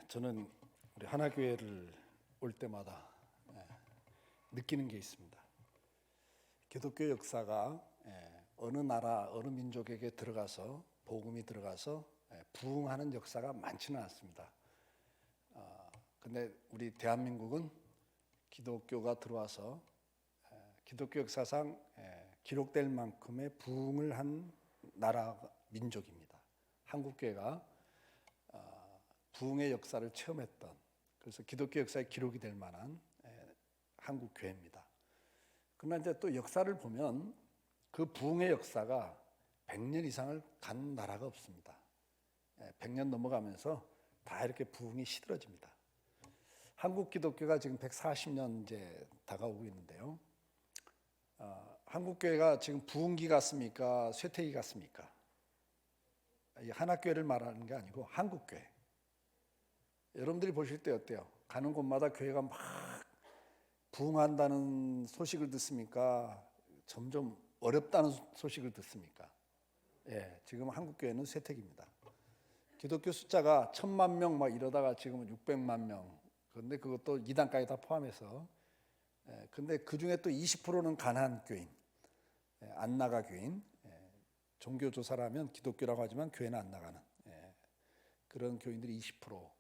저는 우리 하나교회를 올 때마다 느끼는 게 있습니다. 기독교 역사가 어느 나라, 어느 민족에게 들어가서 복음이 들어가서 부흥하는 역사가 많지는 않습니다. 근데 우리 대한민국은 기독교가 들어와서 기독교 역사상 기록될 만큼의 부흥을 한 나라 민족입니다. 한국교회가 부흥의 역사를 체험했던, 그래서 기독교 역사에 기록이 될 만한 한국교회입니다. 그러나 이제 또 역사를 보면 그 부흥의 역사가 100년 이상을 간 나라가 없습니다. 100년 넘어가면서 다 이렇게 부흥이 시들어집니다. 한국 기독교가 지금 140년 이제 다가오고 있는데요. 한국교회가 지금 부흥기 같습니까? 쇠퇴기 같습니까? 하나교회를 말하는 게 아니고 한국교회. 여러분들이 보실 때 어때요? 가는 곳마다 교회가 막 부흥한다는 소식을 듣습니까? 점점 어렵다는 소식을 듣습니까? 지금 한국교회는 쇠퇴기입니다. 기독교 숫자가 1000만 명 막 이러다가 지금은 600만 명. 그런데 그것도 2단까지 다 포함해서. 근데 그 중에 또 20%는 가난한 교인, 안 나가 교인. 종교 조사라면 기독교라고 하지만 교회는 안 나가는 그런 교인들이 20%.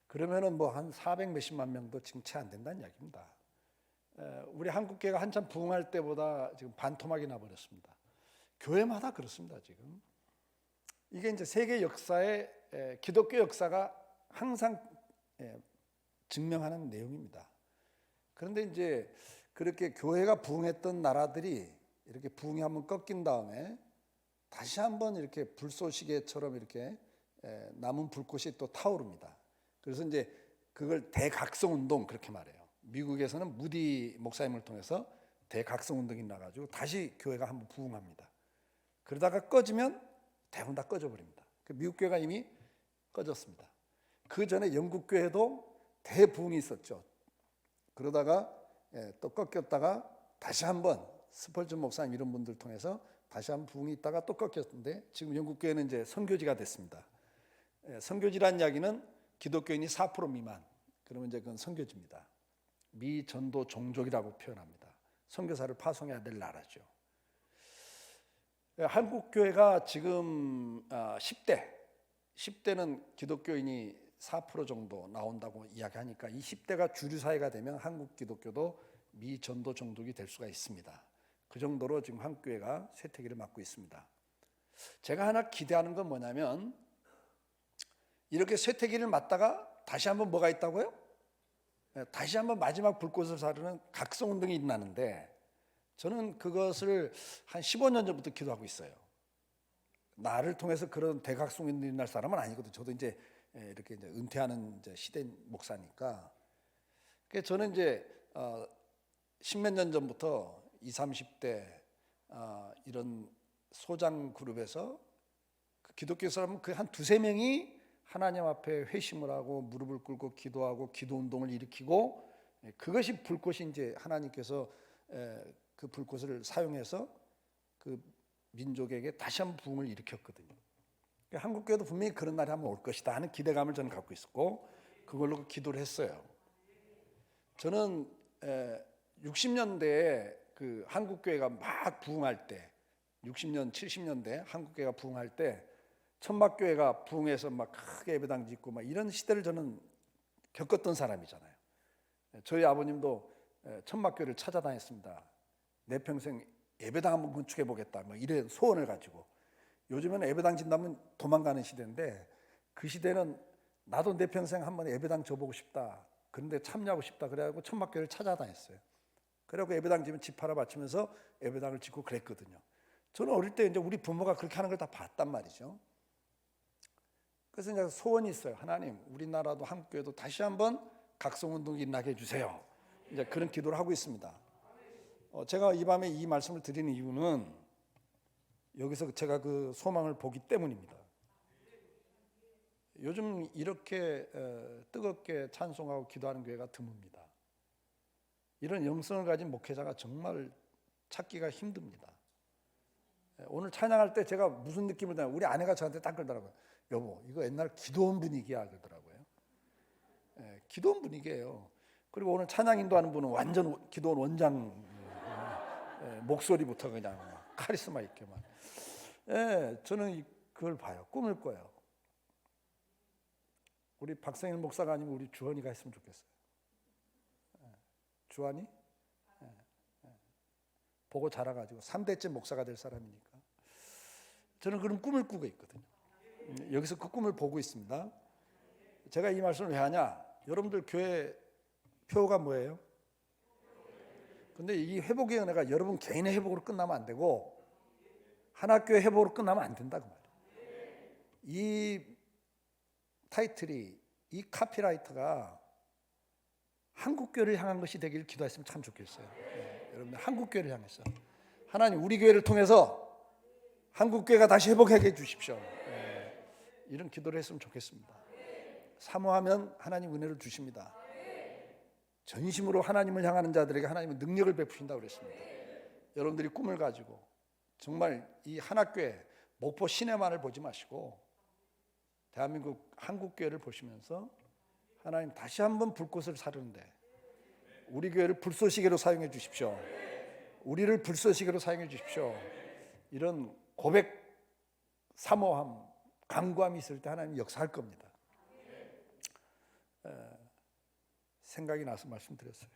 그러면은 뭐 한 400 몇십만 명도 지금 채 안 된다는 이야기입니다. 우리 한국교회가 한참 부흥할 때보다 지금 반토막이 나버렸습니다. 교회마다 그렇습니다. 지금 이게 이제 세계 역사에 기독교 역사가 항상 증명하는 내용입니다. 그런데 이제 그렇게 교회가 부흥했던 나라들이 이렇게 부흥이 한번 꺾인 다음에 다시 한번 이렇게 불쏘시개처럼 이렇게 남은 불꽃이 또 타오릅니다. 그래서 이제 그걸 대각성운동 그렇게 말해요. 미국에서는 무디 목사님을 통해서 대각성운동이 나가지고 다시 교회가 한번 부흥합니다. 그러다가 꺼지면 대부분 다 꺼져버립니다. 미국 교회가 이미 꺼졌습니다. 그 전에 영국 교회도 대부흥이 있었죠. 그러다가 또 꺾였다가 다시 한번 스펄전 목사님 이런 분들 통해서 다시 한번 부흥이 있다가 또 꺾였는데 지금 영국 교회는 이제 선교지가 됐습니다. 선교지란 이야기는 기독교인이 4% 미만, 그러면 이제 그건 선교지입니다. 미전도 종족이라고 표현합니다. 선교사를 파송해야 될 나라죠. 한국 교회가 지금 10대는 기독교인이 4% 정도 나온다고 이야기하니까 이 10대가 주류 사회가 되면 한국 기독교도 미전도 종족이 될 수가 있습니다. 그 정도로 지금 한국 교회가 쇠퇴기를 맞고 있습니다. 제가 하나 기대하는 건 뭐냐면 이렇게 쇠퇴기를 맞다가 다시 한번 뭐가 있다고요? 다시 한번 마지막 불꽃을 사르는 각성운동이 일어나는데 저는 그것을 한 15년 전부터 기도하고 있어요. 나를 통해서 그런 대각성운동이 일어날 사람은 아니거든요. 저도 이제 이렇게 이제 은퇴하는 이제 시대 목사니까. 그래서 저는 이제 10몇 년 전부터 20, 30대 이런 소장 그룹에서 기독교 사람은 그 한 두세 명이 하나님 앞에 회심을 하고 무릎을 꿇고 기도하고 기도 운동을 일으키고 그것이 불꽃이 이제 하나님께서 그 불꽃을 사용해서 그 민족에게 다시 한번 부흥을 일으켰거든요. 한국교회도 분명히 그런 날이 한번 올 것이다 하는 기대감을 저는 갖고 있었고 그걸로 기도를 했어요. 저는 60년대에 그 한국교회가 막 부흥할 때 60년, 70년대 한국교회가 부흥할 때 천막교회가 부흥해서 막 크게 예배당 짓고 막 이런 시대를 저는 겪었던 사람이잖아요. 저희 아버님도 천막교회를 찾아다녔습니다. 내 평생 예배당 한번 건축해 보겠다 뭐 이런 소원을 가지고. 요즘에는 예배당 짓다면 도망가는 시대인데 그 시대는 나도 내 평생 한번 예배당 져보고 싶다. 그런데 참여하고 싶다. 그래가지고 천막교회를 찾아다녔어요. 그래갖고 예배당 지면 집 하나 바치면서 예배당을 짓고 그랬거든요. 저는 어릴 때 이제 우리 부모가 그렇게 하는 걸 다 봤단 말이죠. 그래서 이제 소원이 있어요. 하나님, 우리나라도 한국교회도 다시 한번 각성운동이 일어나게 해주세요. 이제 그런 기도를 하고 있습니다. 제가 이 밤에 이 말씀을 드리는 이유는 여기서 제가 그 소망을 보기 때문입니다. 요즘 이렇게 뜨겁게 찬송하고 기도하는 교회가 드뭅니다. 이런 영성을 가진 목회자가 정말 찾기가 힘듭니다. 오늘 찬양할 때 제가 무슨 느낌을 받냐면 우리 아내가 저한테 딱 그러더라고요. 여보, 이거 옛날 기도원 분위기야 그러더라고요. 기도원 분위기예요. 그리고 오늘 찬양 인도하는 분은 완전 기도원 원장, 목소리부터 그냥 카리스마 있게만. 저는 그걸 봐요. 꿈을 꿔요. 우리 박성일 목사가 아니면 우리 주원이가 했으면 좋겠어요. 주원이 보고 자라가지고 3대째 목사가 될 사람이니까 저는 그런 꿈을 꾸고 있거든요. 여기서 그 꿈을 보고 있습니다. 제가 이 말씀을 왜 하냐? 여러분들 교회 표가 뭐예요? 근데 이 회복의 은혜가 여러분 개인의 회복으로 끝나면 안 되고 하나교회 회복으로 끝나면 안 된다 그 말이에요. 이 타이틀이, 이 카피라이터가 한국교회를 향한 것이 되길 기도했으면 참 좋겠어요. 여러분들 한국교회를 향해서 하나님 우리 교회를 통해서 한국교회가 다시 회복하게 해주십시오. 이런 기도를 했으면 좋겠습니다. 사모하면 하나님 은혜를 주십니다. 전심으로 하나님을 향하는 자들에게 하나님은 능력을 베푸신다고 그랬습니다. 여러분들이 꿈을 가지고 정말 이 하나교회 목포 시내만을 보지 마시고 대한민국 한국교회를 보시면서 하나님 다시 한번 불꽃을 사르는데 우리 교회를 불쏘시개로 사용해 주십시오. 우리를 불쏘시개로 사용해 주십시오. 이런 고백, 사모함, 간구함이 있을 때 하나님 역사할 겁니다. 생각이 나서 말씀드렸어요.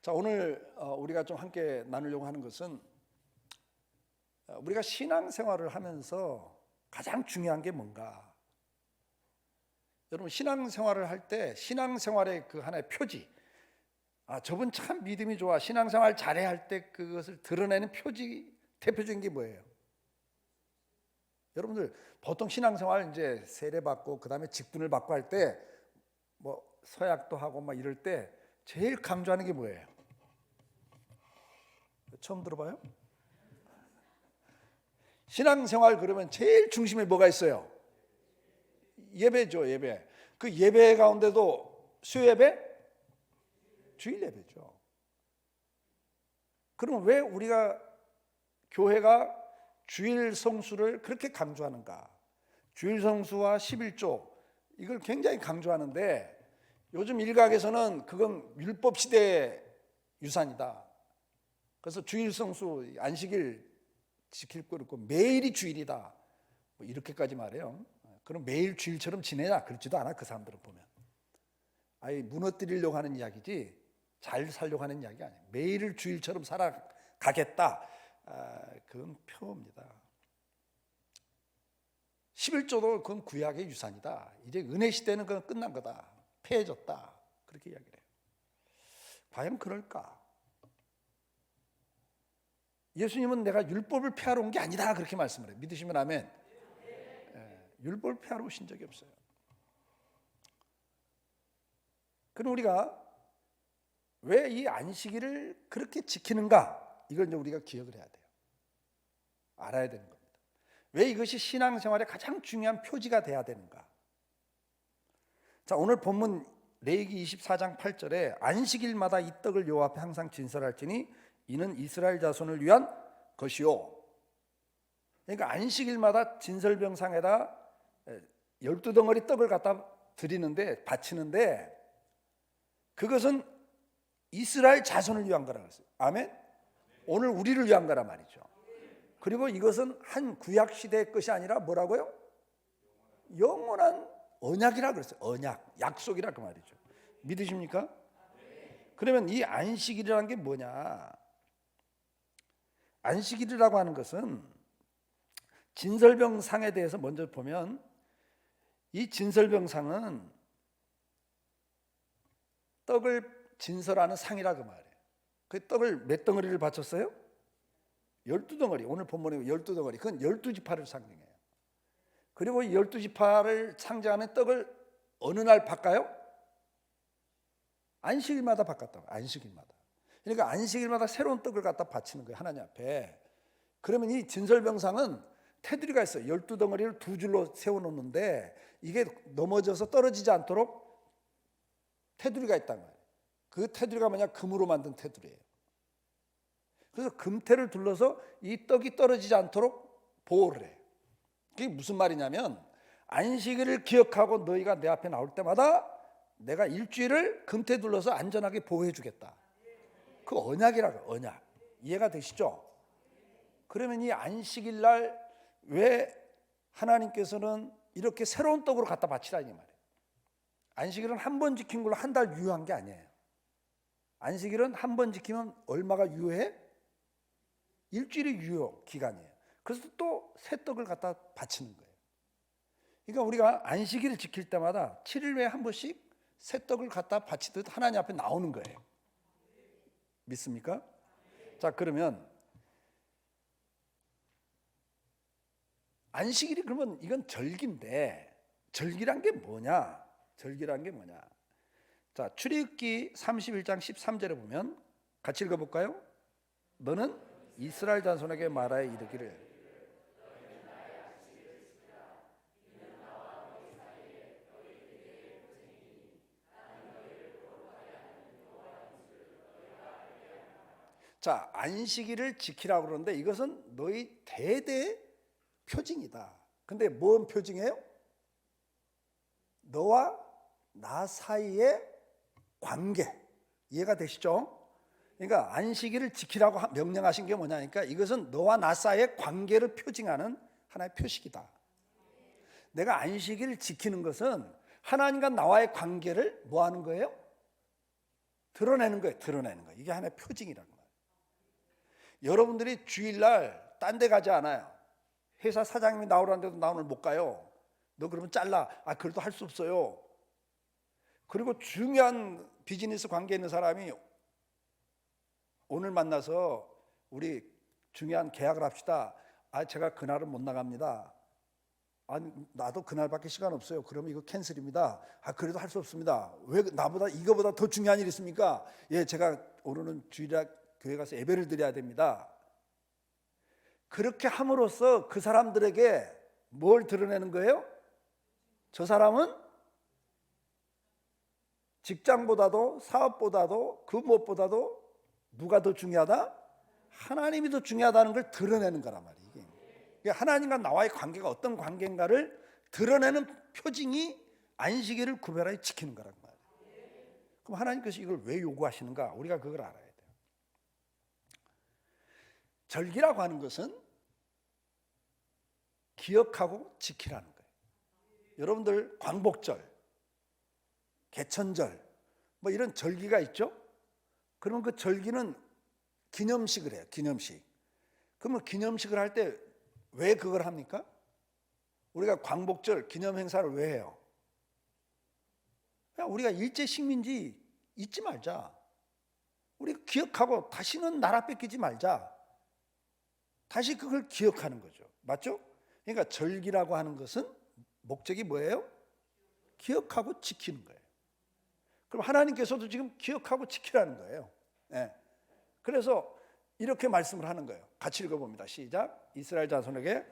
자, 오늘 우리가 좀 함께 나누려고 하는 것은 우리가 신앙생활을 하면서 가장 중요한 게 뭔가? 여러분 신앙생활을 할 때 신앙생활의 그 하나의 표지, 저분 참 믿음이 좋아, 신앙생활 잘해 할 때 그것을 드러내는 표지, 대표적인 게 뭐예요? 여러분들 보통 신앙생활 이제 세례받고 그 다음에 직분을 받고 할 때 뭐 서약도 하고 막 이럴 때 제일 강조하는 게 뭐예요? 처음 들어봐요? 신앙생활 그러면 제일 중심에 뭐가 있어요? 예배죠, 예배. 그 예배 가운데도 수요예배? 주일 예배죠. 그러면 왜 우리가 교회가 주일 성수를 그렇게 강조하는가? 주일 성수와 11조 이걸 굉장히 강조하는데 요즘 일각에서는 그건 율법 시대의 유산이다. 그래서 주일 성수 안식일 지킬 거 그렇고 매일이 주일이다. 뭐 이렇게까지 말해요. 그럼 매일 주일처럼 지내냐? 그렇지도 않아. 그 사람들은 보면 아예 무너뜨리려고 하는 이야기지 잘 살려고 하는 이야기 아니에요. 매일을 주일처럼 살아가겠다. 그건 표입니다. 11조도 그건 구약의 유산이다. 이제 은혜 시대는 그건 끝난 거다. 폐해졌다. 그렇게 이야기를 해요. 과연 그럴까? 예수님은 내가 율법을 폐하러 온 게 아니다. 그렇게 말씀을 해요. 믿으시면 아멘. 율법을 폐하러 오신 적이 없어요. 그럼 우리가 왜 이 안식일을 그렇게 지키는가? 이걸 이제 우리가 기억을 해야 돼요. 알아야 되는 겁니다. 왜 이것이 신앙생활의 가장 중요한 표지가 돼야 되는가? 자, 오늘 본문 레위기 24장 8절에 안식일마다 이 떡을 여호와 앞에 항상 진설할지니 이는 이스라엘 자손을 위한 것이요. 그러니까 안식일마다 진설병상에다 12덩어리 떡을 갖다 드리는데 바치는데 그것은 이스라엘 자손을 위한 거라고 했어요. 아멘? 오늘 우리를 위한 거란 말이죠. 그리고 이것은 한 구약 시대의 것이 아니라 뭐라고요? 영원한 언약이라 그랬어요. 언약, 약속이라 그 말이죠. 믿으십니까? 그러면 이 안식일이라는 게 뭐냐? 안식일이라고 하는 것은 진설병상에 대해서 먼저 보면 이 진설병상은 떡을 진설하는 상이라 그 말이에요. 그 떡을 몇 덩어리를 바쳤어요? 12덩어리. 오늘 본문에 12덩어리. 그건 12지파를 상징해요. 그리고 이 12지파를 상징하는 떡을 어느 날 바꿔요? 안식일마다 바꿨다고. 안식일마다. 그러니까 안식일마다 새로운 떡을 갖다 바치는 거예요. 하나님 앞에. 그러면 이 진설병상은 테두리가 있어요. 12덩어리를 두 줄로 세워놓는데 이게 넘어져서 떨어지지 않도록 테두리가 있다는 거예요. 그 테두리가 뭐냐? 금으로 만든 테두리예요. 그래서 금태를 둘러서 이 떡이 떨어지지 않도록 보호를 해요. 그게 무슨 말이냐면 안식일을 기억하고 너희가 내 앞에 나올 때마다 내가 일주일을 금태 둘러서 안전하게 보호해 주겠다. 그 언약이라고, 언약. 이해가 되시죠? 그러면 이 안식일 날 왜 하나님께서는 이렇게 새로운 떡으로 갖다 바치라 이 말이에요. 안식일은 한 번 지킨 걸로 한 달 유효한 게 아니에요. 안식일은 한 번 지키면 얼마가 유효해? 일주일이 유효 기간이에요. 그래서 또 새 떡을 갖다 바치는 거예요. 그러니까 우리가 안식일을 지킬 때마다 7일 후에 한 번씩 새 떡을 갖다 바치듯 하나님 앞에 나오는 거예요. 믿습니까? 자, 그러면 안식일이 그러면 이건 절기인데 절기란 게 뭐냐? 절기란 게 뭐냐? 자, 출애굽기 31장 13절에 보면 같이 읽어볼까요? 너는 이스라엘 자손에게 말하여 이르기를 자, 안식일을 지키라고 그러는데 이것은 너희 대대 표징이다. 근데 뭔 표징이에요? 너와 나 사이의 관계. 이해가 되시죠? 그러니까 안식일을 지키라고 명령하신 게 뭐냐니까 이것은 너와 나 사이의 관계를 표징하는 하나의 표식이다. 내가 안식일을 지키는 것은 하나님과 나와의 관계를 뭐 하는 거예요? 드러내는 거예요. 드러내는 거예요. 이게 하나의 표징이라는 거예요. 여러분들이 주일날 딴 데 가지 않아요. 회사 사장님이 나오라는데도 나 오늘 못 가요. 너 그러면 잘라. 아, 그래도 할 수 없어요. 그리고 중요한 비즈니스 관계에 있는 사람이 오늘 만나서 우리 중요한 계약을 합시다. 아, 제가 그날은 못 나갑니다. 아니, 나도 그날밖에 시간 없어요. 그러면 이거 캔슬입니다. 아, 그래도 할 수 없습니다. 왜 나보다 이거보다 더 중요한 일 있습니까? 예, 제가 오늘은 주일날 교회 가서 예배를 드려야 됩니다. 그렇게 함으로써 그 사람들에게 뭘 드러내는 거예요? 저 사람은 직장보다도 사업보다도 그 무엇보다도 누가 더 중요하다? 하나님이 더 중요하다는 걸 드러내는 거란 말이에요. 이게 하나님과 나와의 관계가 어떤 관계인가를 드러내는 표징이 안식일을 구별하여 지키는 거란 말이에요. 그럼 하나님께서 이걸 왜 요구하시는가? 우리가 그걸 알아야 돼요. 절기라고 하는 것은 기억하고 지키라는 거예요. 여러분들 광복절, 개천절 뭐 이런 절기가 있죠? 그러면 그 절기는 기념식을 해요. 기념식. 그러면 기념식을 할 때 왜 그걸 합니까? 우리가 광복절 기념 행사를 왜 해요? 그냥 우리가 일제 식민지 잊지 말자. 우리가 기억하고 다시는 나라 뺏기지 말자. 다시 그걸 기억하는 거죠. 맞죠? 그러니까 절기라고 하는 것은 목적이 뭐예요? 기억하고 지키는 거예요. 그럼 하나님께서도 지금 기억하고 지키라는 거예요. 네. 그래서 이렇게 말씀을 하는 거예요. 같이 읽어봅니다. 시작. 이스라엘 자손에게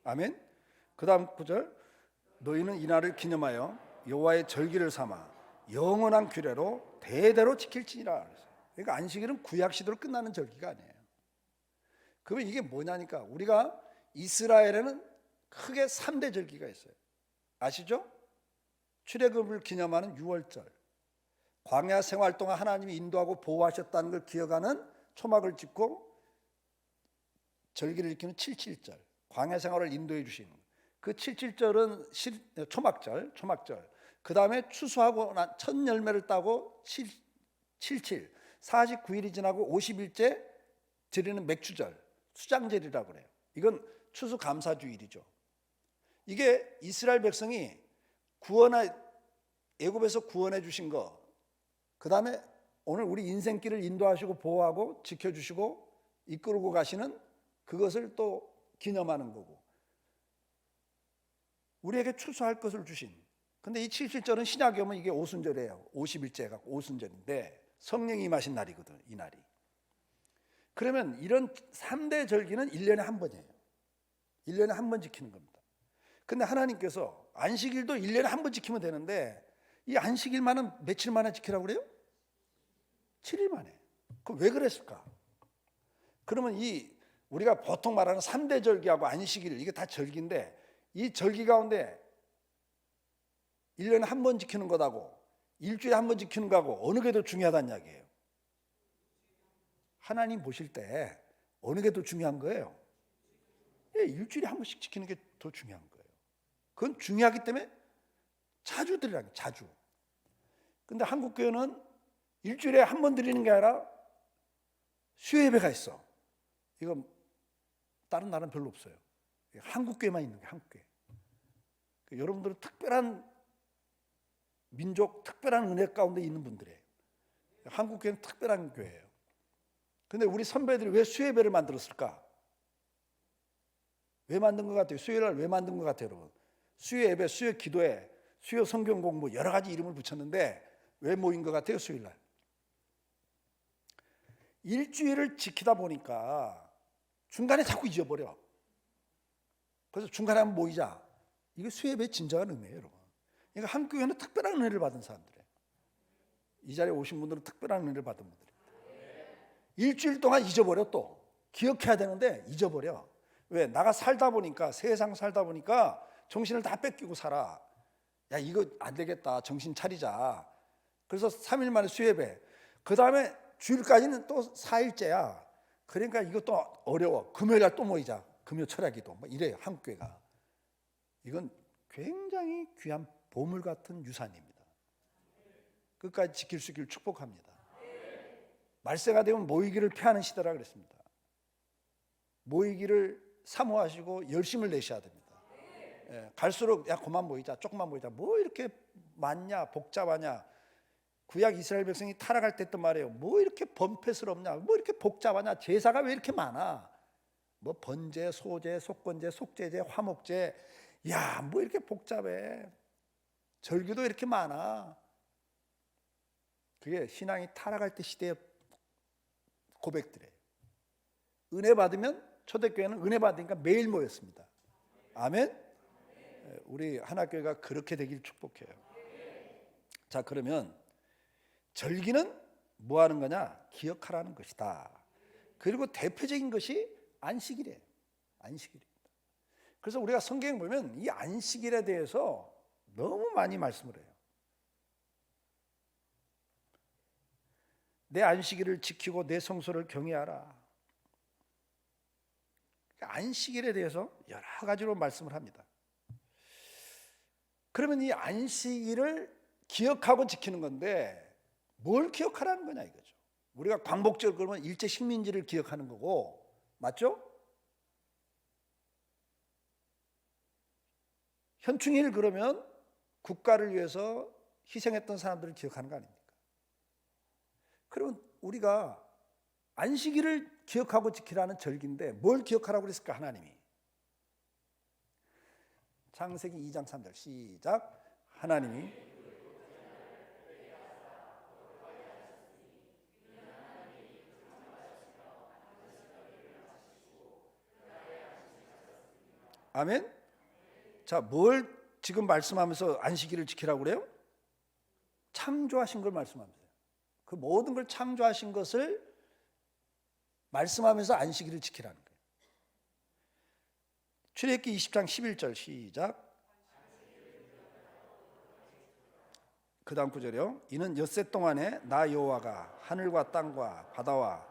아멘. 그 다음 구절 너희는 이날을 기념하여 여호와의 절기를 삼아 영원한 규례로 대대로 지킬지니라. 그러니까 안식일은 구약 시대로 끝나는 절기가 아니에요. 그러면 이게 뭐냐니까 우리가 이스라엘에는 크게 3대 절기가 있어요. 아시죠? 출애굽을 기념하는 유월절, 광야 생활 동안 하나님이 인도하고 보호하셨다는 걸 기억하는 초막을 짓고 절기를 지키는 77절, 광야 생활을 인도해 주신 그 77절은 초막절. 그 다음에 추수하고 첫 열매를 따고 77, 49일이 지나고 50일째 드리는 맥주절, 수장절이라고 그래요. 이건 추수감사주일이죠. 이게 이스라엘 백성이 애굽에서 구원해 주신 거, 그 다음에 오늘 우리 인생길을 인도하시고 보호하고 지켜주시고 이끌고 가시는 그것을 또 기념하는 거고, 우리에게 추수할 것을 주신. 근데 이 77절은 신약에 오면 이게 오순절이에요. 50일째가 오순절인데 성령이 임하신 날이거든, 이 날이. 그러면 이런 3대 절기는 1년에 한 번이에요. 1년에 한 번 지키는 겁니다. 근데 하나님께서 안식일도 1년에 한 번 지키면 되는데 이 안식일만은 며칠 만에 지키라고 그래요? 7일 만에. 그럼 왜 그랬을까? 그러면 이 우리가 보통 말하는 3대 절기하고 안식일, 이게 다 절기인데 이 절기 가운데 1년에 한 번 지키는 것하고 일주일에 한 번 지키는 거하고 어느 게 더 중요하다는 이야기예요. 하나님 보실 때 어느 게 더 중요한 거예요? 일주일에 한 번씩 지키는 게 더 중요한 거예요. 그건 중요하기 때문에 자주 드리라는 거예요. 자주. 근데 한국 교회는 일주일에 한 번 드리는 게 아니라 수요 예배가 있어. 이건 다른 나라는 별로 없어요. 한국 교회만 있는 거예요. 한국 교회. 여러분들은 특별한 민족, 특별한 은혜 가운데 있는 분들이에요. 한국 교회는 특별한 교회예요. 근데 우리 선배들이 왜 수요 예배를 만들었을까? 왜 만든 것 같아요? 수요일날 왜 만든 것 같아요, 여러분? 수요 예배, 수요 기도회, 수요 성경 공부 여러 가지 이름을 붙였는데 왜 모인 것 같아요, 수요일날? 일주일을 지키다 보니까 중간에 자꾸 잊어버려. 그래서 중간에 한번 모이자. 이게 수요 예배의 진정한 의미예요, 여러분. 그러니까 한국 교회는 특별한 은혜를 받은 사람들이에요. 이 자리에 오신 분들은 특별한 은혜를 받은 분들이에요. 일주일 동안 잊어버려. 또 기억해야 되는데 잊어버려. 왜? 나가 살다 보니까, 세상 살다 보니까 정신을 다 뺏기고 살아. 야, 이거 안 되겠다, 정신 차리자. 그래서 3일 만에 수요예배, 그 다음에 주일까지는 또 4일째야. 그러니까 이것도 어려워. 금요일날 또 모이자. 금요 철야기도 뭐 이래요, 한국교회가. 이건 굉장히 귀한 보물 같은 유산입니다. 끝까지 지킬 수 있기를 축복합니다. 말세가 되면 모이기를 피하는 시대라 그랬습니다. 모이기를 사모하시고 열심을 내셔야 됩니다. 갈수록 야 그만 모이자, 조금만 모이자. 뭐 이렇게 많냐, 복잡하냐. 구약 이스라엘 백성이 타락할 때 했던 말이에요. 뭐 이렇게 범패스럽냐, 뭐 이렇게 복잡하냐, 제사가 왜 이렇게 많아. 뭐 번제, 소제, 속건제, 속제제, 화목제. 야, 뭐 이렇게 복잡해. 절기도 이렇게 많아. 그게 신앙이 타락할 때 시대의 고백들이에요. 은혜 받으면, 초대교회는 은혜 받으니까 매일 모였습니다. 아멘. 우리 하나교회가 그렇게 되길 축복해요. 자, 그러면 절기는 뭐 하는 거냐? 기억하라는 것이다. 그리고 대표적인 것이 안식일이에요. 안식일입니다. 그래서 우리가 성경에 보면 이 안식일에 대해서 너무 많이 말씀을 해요. 내 안식일을 지키고 내 성소를 경외하라. 안식일에 대해서 여러 가지로 말씀을 합니다. 그러면 이 안식일을 기억하고 지키는 건데 뭘 기억하라는 거냐 이거죠. 우리가 광복절 그러면 일제 식민지를 기억하는 거고, 맞죠? 현충일 그러면 국가를 위해서 희생했던 사람들을 기억하는 거 아닙니까? 그러면 우리가 안식일을 기억하고 지키라는 절기인데 뭘 기억하라고 그랬을까, 하나님이? 창세기 2장 3절 시작. 하나님이 아멘. 자, 뭘 지금 말씀하면서 안식일을 지키라고 그래요? 창조하신 걸 말씀하면서요. 그 모든 걸 창조하신 것을 말씀하면서 안식일을 지키라는 거예요. 출애굽기 20장 11절 시작. 그 다음 구절이요. 이는 엿새 동안에 나 여호와가 하늘과 땅과 바다와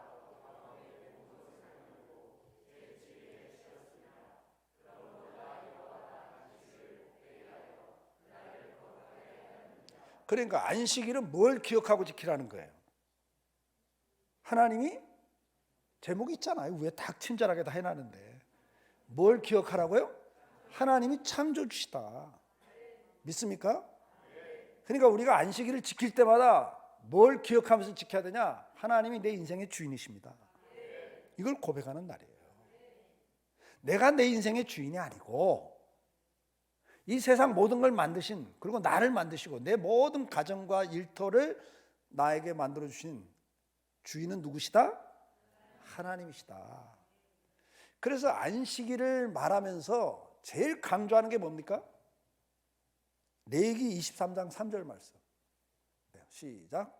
그러니까 안식일은 뭘 기억하고 지키라는 거예요? 하나님이 제목이 있잖아요. 위에 딱 친절하게 다 해놨는데 뭘 기억하라고요? 하나님이 창조주시다. 믿습니까? 그러니까 우리가 안식일을 지킬 때마다 뭘 기억하면서 지켜야 되냐? 하나님이 내 인생의 주인이십니다. 이걸 고백하는 날이에요. 내가 내 인생의 주인이 아니고 이 세상 모든 걸 만드신, 그리고 나를 만드시고 내 모든 가정과 일터를 나에게 만들어주신 주인은 누구시다? 하나님이시다. 그래서 안식일을 말하면서 제일 강조하는 게 뭡니까? 레위기 23장 3절 말씀. 시작.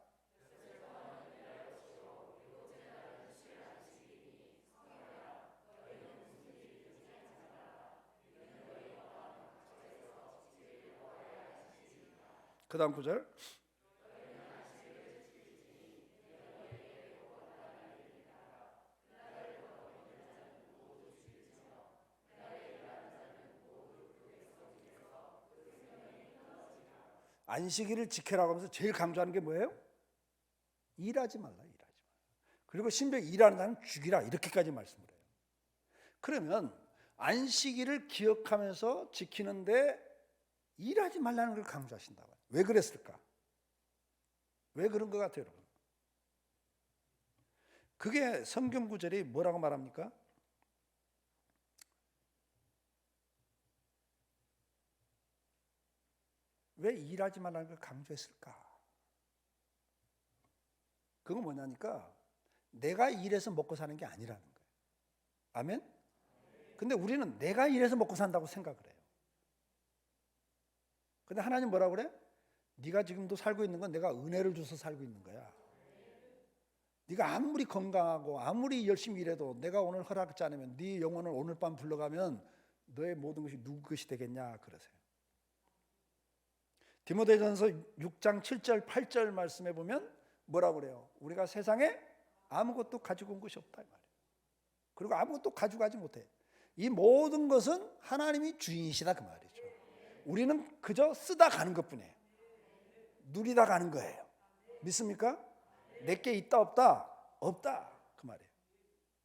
그 다음 구절. 안식일을 지켜라고 하면서 제일 강조하는 게 뭐예요? 일하지 말라, 일하지 말라. 그리고 심지어 일하는 자는 죽이라, 이렇게까지 말씀을 해요. 그러면 안식일을 기억하면서 지키는데 일하지 말라는 걸 강조하신다고요. 왜 그랬을까? 왜 그런 것 같아요, 여러분? 그게 성경 구절이 뭐라고 말합니까? 왜 일하지 말라는 걸 강조했을까? 그건 뭐냐니까 내가 일해서 먹고 사는 게 아니라는 거예요. 아멘? 근데 우리는 내가 일해서 먹고 산다고 생각을 해요. 근데 하나님 뭐라고 그래? 네가 지금도 살고 있는 건 내가 은혜를 줘서 살고 있는 거야. 네가 아무리 건강하고 아무리 열심히 일해도 내가 오늘 허락하지 않으면 네 영혼을 오늘 밤 불러가면 너의 모든 것이 누구 것이 되겠냐 그러세요. 디모데전서 6장 7절 8절 말씀에 보면 뭐라고 그래요? 우리가 세상에 아무것도 가지고 온 것이 없다 이 말이에요. 그리고 아무것도 가져가지 못해. 이 모든 것은 하나님이 주인이시다 그 말이죠. 우리는 그저 쓰다 가는 것뿐이에요. 누리다 가는 거예요. 믿습니까? 내게 있다 없다? 없다 그 말이에요.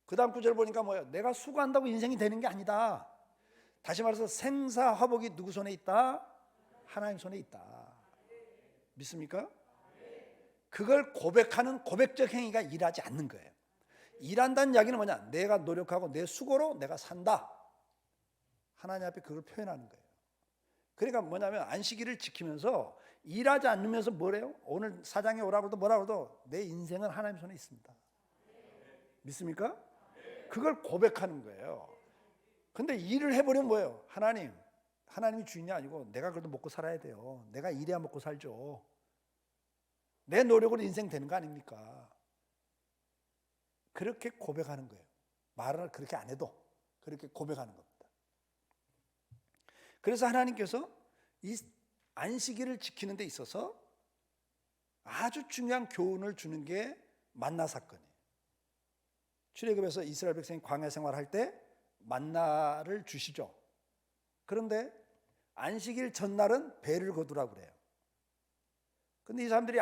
그 다음 구절 보니까 뭐예요? 내가 수고한다고 인생이 되는 게 아니다. 다시 말해서 생사화복이 누구 손에 있다? 하나님 손에 있다. 믿습니까? 그걸 고백하는 고백적 행위가 일하지 않는 거예요. 일한다는 이야기는 뭐냐? 내가 노력하고 내 수고로 내가 산다. 하나님 앞에 그걸 표현하는 거예요. 그러니까 뭐냐면 안식일을 지키면서 일하지 않으면서 뭐래요? 오늘 사장이 오라고 해도 뭐라고 해도 내 인생은 하나님 손에 있습니다. 믿습니까? 그걸 고백하는 거예요. 근데 일을 해버리면 뭐예요? 하나님이 주인이 아니고 내가 그래도 먹고 살아야 돼요. 내가 일해야 먹고 살죠. 내 노력으로 인생 되는 거 아닙니까? 그렇게 고백하는 거예요. 말을 그렇게 안 해도 그렇게 고백하는 겁니다. 그래서 하나님께서 이 안식일을 지키는 데 있어서 아주 중요한 교훈을 주는 게 만나 사건이에요. 출애굽에서 이스라엘 백성이 광야 생활할 때 만나를 주시죠. 그런데 안식일 전날은 배를 거두라고 그래요. 근데 이 사람들이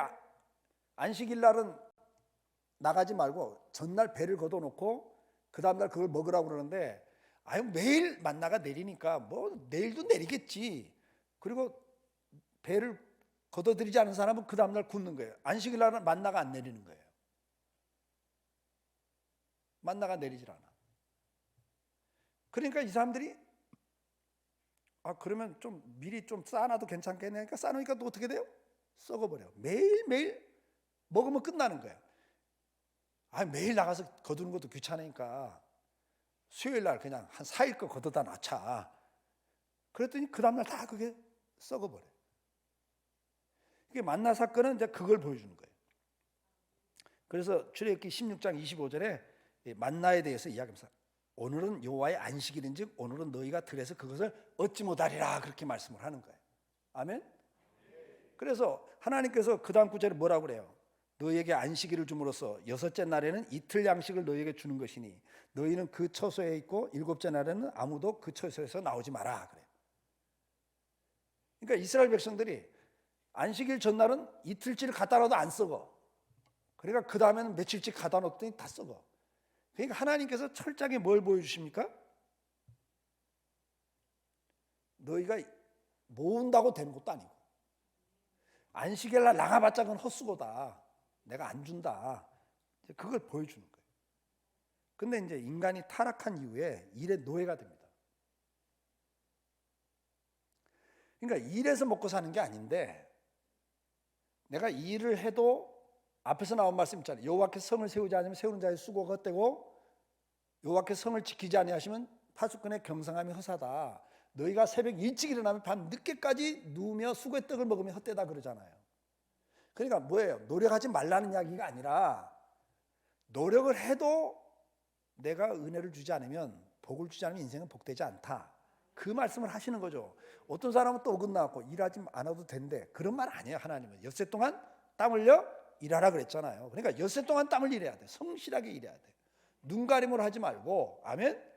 안식일 날은 나가지 말고 전날 배를 걷어놓고 그 다음날 그걸 먹으라고 그러는데 아유 매일 만나가 내리니까 뭐 내일도 내리겠지. 그리고 배를 걷어들이지 않은 사람은 그 다음날 굶는 거예요. 안식일 날은 만나가 안 내리는 거예요. 만나가 내리질 않아. 그러니까 이 사람들이 그러면 좀 미리 좀 싸놔도 괜찮겠네. 그러니까 싸놓으니까 또 어떻게 돼요? 썩어버려. 매일매일 먹으면 끝나는 거예요. 매일 나가서 거두는 것도 귀찮으니까 수요일 날 그냥 한 4일 거 걷어다 놔자. 그랬더니 그 다음날 다 그게 썩어버려. 이게 만나 사건은 이제 그걸 보여주는 거예요. 그래서 출애굽기 16장 25절에 만나에 대해서 이야기합니다. 오늘은 여호와의 안식일인즉 오늘은 너희가 들에서 그것을 얻지 못하리라 그렇게 말씀을 하는 거예요. 아멘. 그래서 하나님께서 그 다음 구절에 뭐라고 그래요? 너희에게 안식일을 줌으로써 여섯째 날에는 이틀 양식을 너희에게 주는 것이니 너희는 그 처소에 있고 일곱째 날에는 아무도 그 처소에서 나오지 마라 그래요. 그러니까 이스라엘 백성들이 안식일 전날은 이틀치를 갖다 놔도 안 썩어. 그러니까 그 다음에는 며칠씩 갖다 놓더니 다 썩어. 그러니까 하나님께서 철저하게 뭘 보여주십니까? 너희가 모은다고 되는 것도 아니고 안식일 날 나가봤자 그건 헛수고다. 내가 안 준다. 그걸 보여주는 거예요. 근데 이제 인간이 타락한 이후에 일의 노예가 됩니다. 그러니까 일해서 먹고 사는 게 아닌데 내가 일을 해도 앞에서 나온 말씀 있잖아요. 여호와께서 성을 세우지 않으면 세우는 자의 수고가 헛되고 여호와께 성을 지키지 아니하시면 파수꾼의 겸상함이 허사다. 너희가 새벽 일찍 일어나면 밤 늦게까지 누우며 수고의 떡을 먹으면 헛되다 그러잖아요. 그러니까 뭐예요? 노력하지 말라는 이야기가 아니라 노력을 해도 내가 은혜를 주지 않으면, 복을 주지 않으면 인생은 복되지 않다, 그 말씀을 하시는 거죠. 어떤 사람은 또 어긋나갖고 일하지 않아도 된대, 그런 말 아니에요. 하나님은 엿새 동안 땀 흘려 일하라 그랬잖아요. 그러니까 엿새 동안 땀을 일해야 돼. 성실하게 일해야 돼. 눈가림으로 하지 말고. 아멘.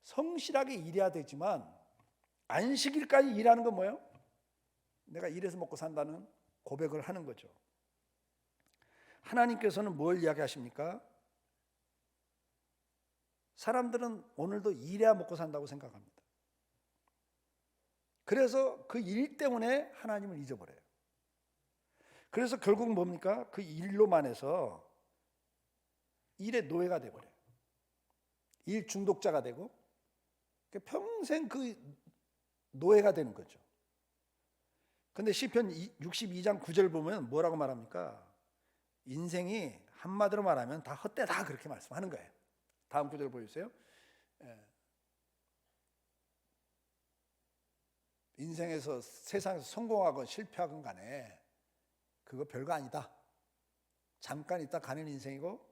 성실하게 일해야 되지만 안식일까지 일하는 건 뭐예요? 내가 일해서 먹고 산다는 고백을 하는 거죠. 하나님께서는 뭘 이야기하십니까? 사람들은 오늘도 일해야 먹고 산다고 생각합니다. 그래서 그 일 때문에 하나님을 잊어버려요. 그래서 결국 뭡니까? 그 일로만 해서 일의 노예가 되어버려요. 일 중독자가 되고 평생 그 노예가 되는 거죠. 근데 시편 62장 9절 보면 뭐라고 말합니까? 인생이 한마디로 말하면 다 헛되다, 그렇게 말씀하는 거예요. 다음 구절 보여주세요. 인생에서, 세상에서 성공하건 실패하건 간에 그거 별거 아니다. 잠깐 있다 가는 인생이고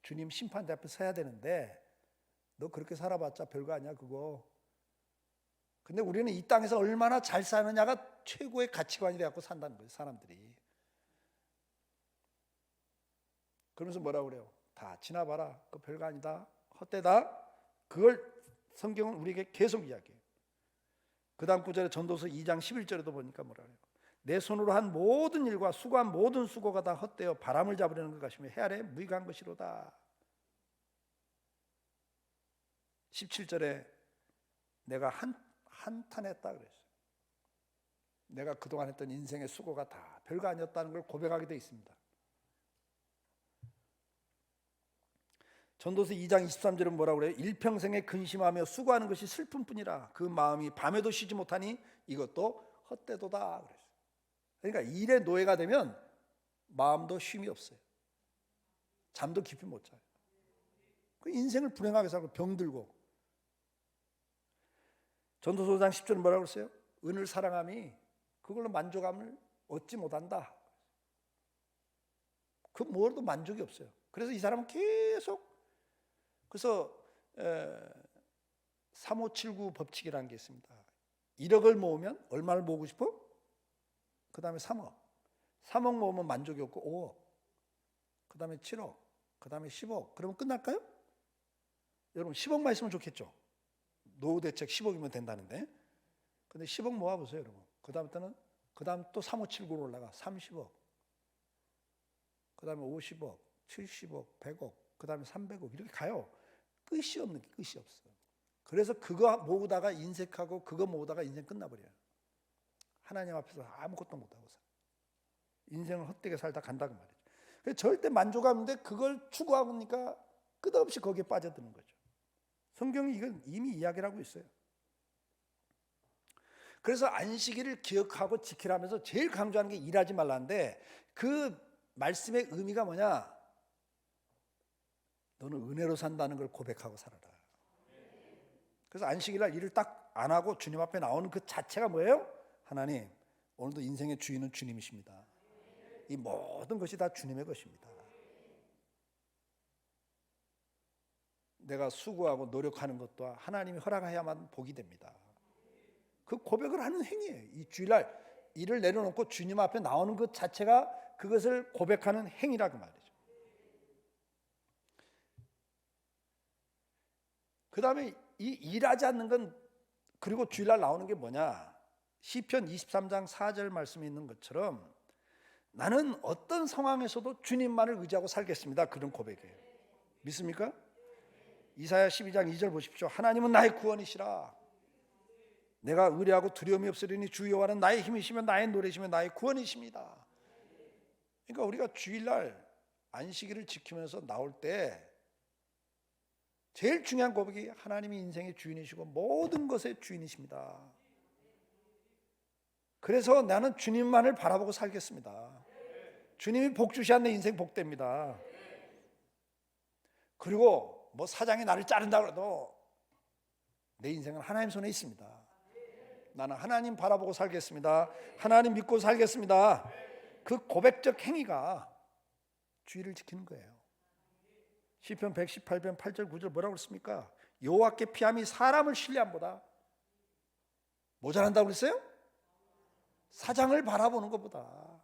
주님 심판대 앞에 서야 되는데 너 그렇게 살아봤자 별거 아니야 그거. 근데 우리는 이 땅에서 얼마나 잘 사느냐가 최고의 가치관이 되어서 산다는 거예요, 사람들이. 그러면서 뭐라고 그래요? 다 지나봐라, 그거 별거 아니다, 헛되다. 그걸 성경은 우리에게 계속 이야기해요. 그 다음 구절에 전도서 2장 11절에도 보니까 뭐라 그래요? 내 손으로 한 모든 일과 수고한 모든 수고가 다 헛되어 바람을 잡으려는 것 같으며 해 아래 무익한 것이로다. 17절에 내가 한탄했다 그랬어요. 내가 그동안 했던 인생의 수고가 다 별거 아니었다는 걸 고백하게 되어 있습니다. 전도서 2장 23절은 뭐라고 그래요? 일평생에 근심하며 수고하는 것이 슬픔뿐이라 그 마음이 밤에도 쉬지 못하니 이것도 헛되도다 그랬어요. 그러니까 일의 노예가 되면 마음도 쉼이 없어요. 잠도 깊이 못 자요. 그 인생을 불행하게 살고 병들고. 전도서 5장 10절은 뭐라고 그랬어요? 은을 사랑함이 그걸로 만족함을 얻지 못한다. 그 뭐라도 만족이 없어요. 그래서 이 사람은 계속, 그래서 3579 법칙이라는 게 있습니다. 1억을 모으면 얼마를 모으고 싶어? 그 다음에 3억. 3억 모으면 만족이 없고 5억. 그 다음에 7억. 그 다음에 10억. 그러면 끝날까요? 여러분 10억만 있으면 좋겠죠. 노후 대책 10억이면 된다는데. 근데 10억 모아보세요 여러분. 그 다음 또 3579로 올라가 30억. 그 다음에 50억, 70억, 100억. 그 다음에 300억 이렇게 가요. 끝이 없는 게 끝이 없어. 그래서 그거 모으다가 인색하고 그거 모으다가 인생 끝나버려요. 하나님 앞에서 아무것도 못하고 살아. 인생을 헛되게 살다 간다고 말이죠. 그래서 절대 만족하는데 그걸 추구하니까 끝없이 거기에 빠져드는 거죠. 성경이 이건 이미 이야기를 하고 있어요. 그래서 안식일을 기억하고 지키라면서 제일 강조하는 게 일하지 말라는데 그 말씀의 의미가 뭐냐? 너는 은혜로 산다는 걸 고백하고 살아라. 그래서 안식일날 일을 딱 안 하고 주님 앞에 나오는 그 자체가 뭐예요? 하나님, 오늘도 인생의 주인은 주님이십니다. 이 모든 것이 다 주님의 것입니다. 내가 수고하고 노력하는 것도 하나님이 허락해야만 복이 됩니다. 그 고백을 하는 행위예요. 이 주일날 일을 내려놓고 주님 앞에 나오는 것 자체가 그것을 고백하는 행위라고 말이죠. 그 다음에 이 일하지 않는 건, 그리고 주일날 나오는 게 뭐냐? 시편 23장 4절 말씀이 있는 것처럼 나는 어떤 상황에서도 주님만을 의지하고 살겠습니다. 그런 고백이에요. 믿습니까? 이사야 12장 2절 보십시오. 하나님은 나의 구원이시라. 내가 의뢰하고 두려움이 없으리니 주 여호와는 나의 힘이시며 나의 노래시며 나의 구원이십니다. 그러니까 우리가 주일날 안식일을 지키면서 나올 때 제일 중요한 고백이 하나님이 인생의 주인이시고 모든 것의 주인이십니다. 그래서 나는 주님만을 바라보고 살겠습니다. 주님이 복 주시면 내 인생 복됩니다. 그리고 뭐 사장이 나를 자른다 그래도 내 인생은 하나님 손에 있습니다. 나는 하나님 바라보고 살겠습니다. 하나님 믿고 살겠습니다. 그 고백적 행위가 주의를 지키는 거예요. 시편 118편 8절 9절 뭐라고 그랬습니까? 여호와께 피함이 사람을 신뢰함보다 모자란다고 그랬어요? 사장을 바라보는 것보다.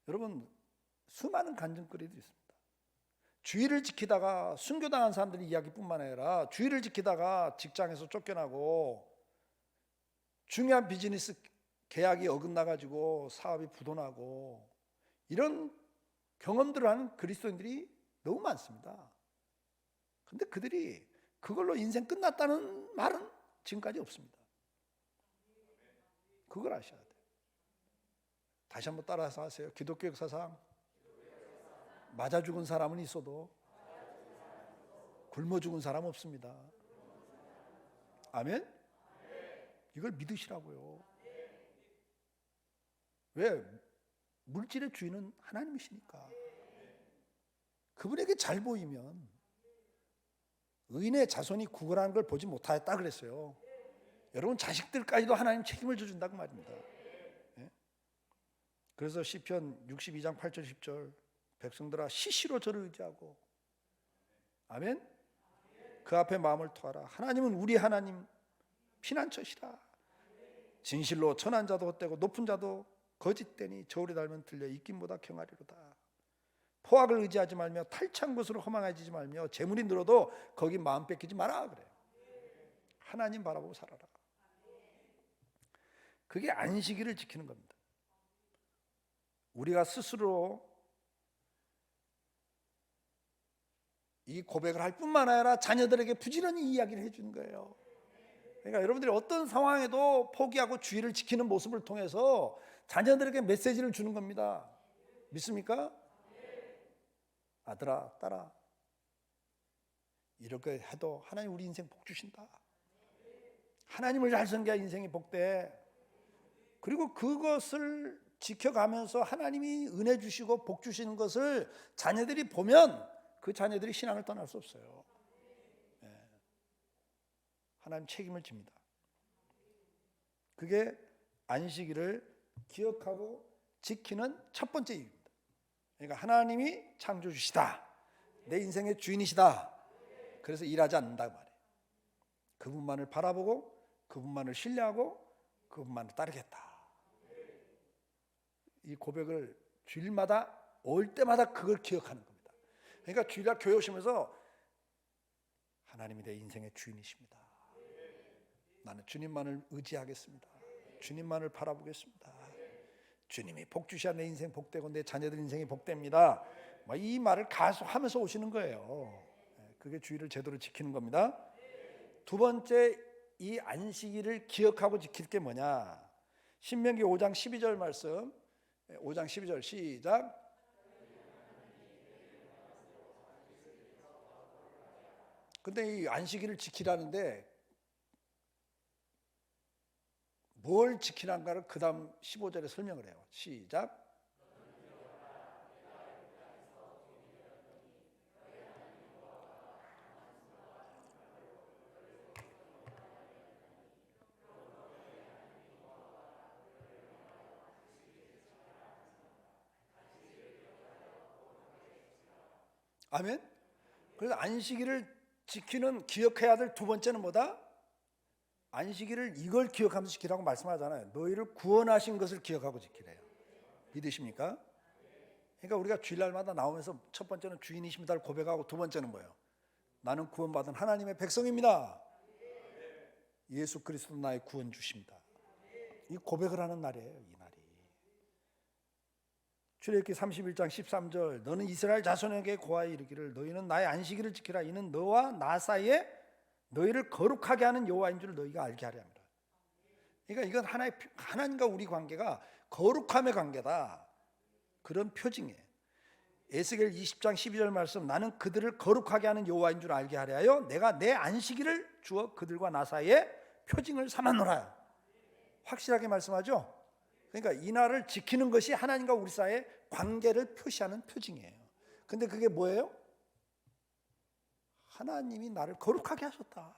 여러분, 수많은 간증거리도 있습니다. 주의를 지키다가 순교당한 사람들의 이야기뿐만 아니라 주의를 지키다가 직장에서 쫓겨나고 중요한 비즈니스 계약이 어긋나가지고 사업이 부도나고 이런 경험들을 하는 그리스도인들이 너무 많습니다. 그런데 그들이 그걸로 인생 끝났다는 말은 지금까지 없습니다. 그걸 아셔야 돼요. 다시 한번 따라서 하세요. 기독교 역사상 맞아 죽은 사람은 있어도 굶어 죽은 사람 없습니다. 아멘? 이걸 믿으시라고요. 왜? 물질의 주인은 하나님이시니까. 그분에게 잘 보이면 의인의 자손이 구걸하는 걸 보지 못하였다 그랬어요. 여러분, 자식들까지도 하나님 책임을 져준다고 말입니다. 예? 그래서 시편 62장 8절 10절 백성들아 시시로 저를 의지하고 아멘? 그 앞에 마음을 토하라. 하나님은 우리 하나님 피난처시라. 진실로 천한 자도 헛되고 높은 자도 거짓되니 저울에 달면 들려 입김보다 경하리로다. 포악을 의지하지 말며 탈취한 것으로 허망해지지 말며 재물이 늘어도 거기 마음 뺏기지 마라 그래요. 하나님 바라보고 살아라. 그게 안식일을 지키는 겁니다. 우리가 스스로 이 고백을 할 뿐만 아니라 자녀들에게 부지런히 이야기를 해주는 거예요. 그러니까 여러분들이 어떤 상황에도 포기하고 주의를 지키는 모습을 통해서 자녀들에게 메시지를 주는 겁니다. 믿습니까? 아들아, 딸아, 이렇게 해도 하나님 우리 인생 복 주신다. 하나님을 잘 섬겨야 인생이 복돼. 그리고 그것을 지켜가면서 하나님이 은혜 주시고 복 주시는 것을 자녀들이 보면 그 자녀들이 신앙을 떠날 수 없어요. 하나님 책임을 집니다. 그게 안식일을 기억하고 지키는 첫 번째 이유입니다. 그러니까 하나님이 창조주시다. 내 인생의 주인이시다. 그래서 일하지 않는다 말이에요. 그분만을 바라보고 그분만을 신뢰하고 그분만을 따르겠다. 이 고백을 주일마다 올 때마다 그걸 기억하는 겁니다. 그러니까 주일날 교회 오시면서 하나님이 내 인생의 주인이십니다. 나는 주님만을 의지하겠습니다. 주님만을 바라보겠습니다. 주님이 복 주셔야 내 인생 복되고 내 자녀들 인생이 복됩니다. 이 말을 가속하면서 오시는 거예요. 그게 주일을 제대로 지키는 겁니다. 두 번째, 이 안식일을 기억하고 지킬 게 뭐냐? 신명기 5장 12절 말씀, 5장 12절 시작. 근데 이 안식일을 지키라는데 뭘 지키란가를 그 다음 15절에 설명을 해요. 시작. 아멘. 그래서 안식일을 지키는 기억해야 될 두 번째는 뭐다? 안식일을 이걸 기억하면서 지키라고 말씀하잖아요. 너희를 구원하신 것을 기억하고 지키래요. 믿으십니까? 그러니까 우리가 주일날마다 나오면서 첫 번째는 주인이십니다를 고백하고 두 번째는 뭐예요? 나는 구원받은 하나님의 백성입니다. 예수 그리스도 나의 구원주십니다. 이 고백을 하는 날이에요. 이 날이. 출애굽기 31장 13절 너는 이스라엘 자손에게 고하여 이르기를 너희는 나의 안식일을 지키라. 이는 너와 나 사이에 너희를 거룩하게 하는 여호와인 줄 너희가 알게 하려 합니다. 그러니까 이건 하나님과 우리 관계가 거룩함의 관계다. 그런 표징이에요. 에스겔 20장 12절 말씀 나는 그들을 거룩하게 하는 여호와인 줄 알게 하려 하여 내가 내 안식일을 주어 그들과 나 사이에 표징을 삼았노라. 확실하게 말씀하죠. 그러니까 이 날을 지키는 것이 하나님과 우리 사이의 관계를 표시하는 표징이에요. 근데 그게 뭐예요? 하나님이 나를 거룩하게 하셨다.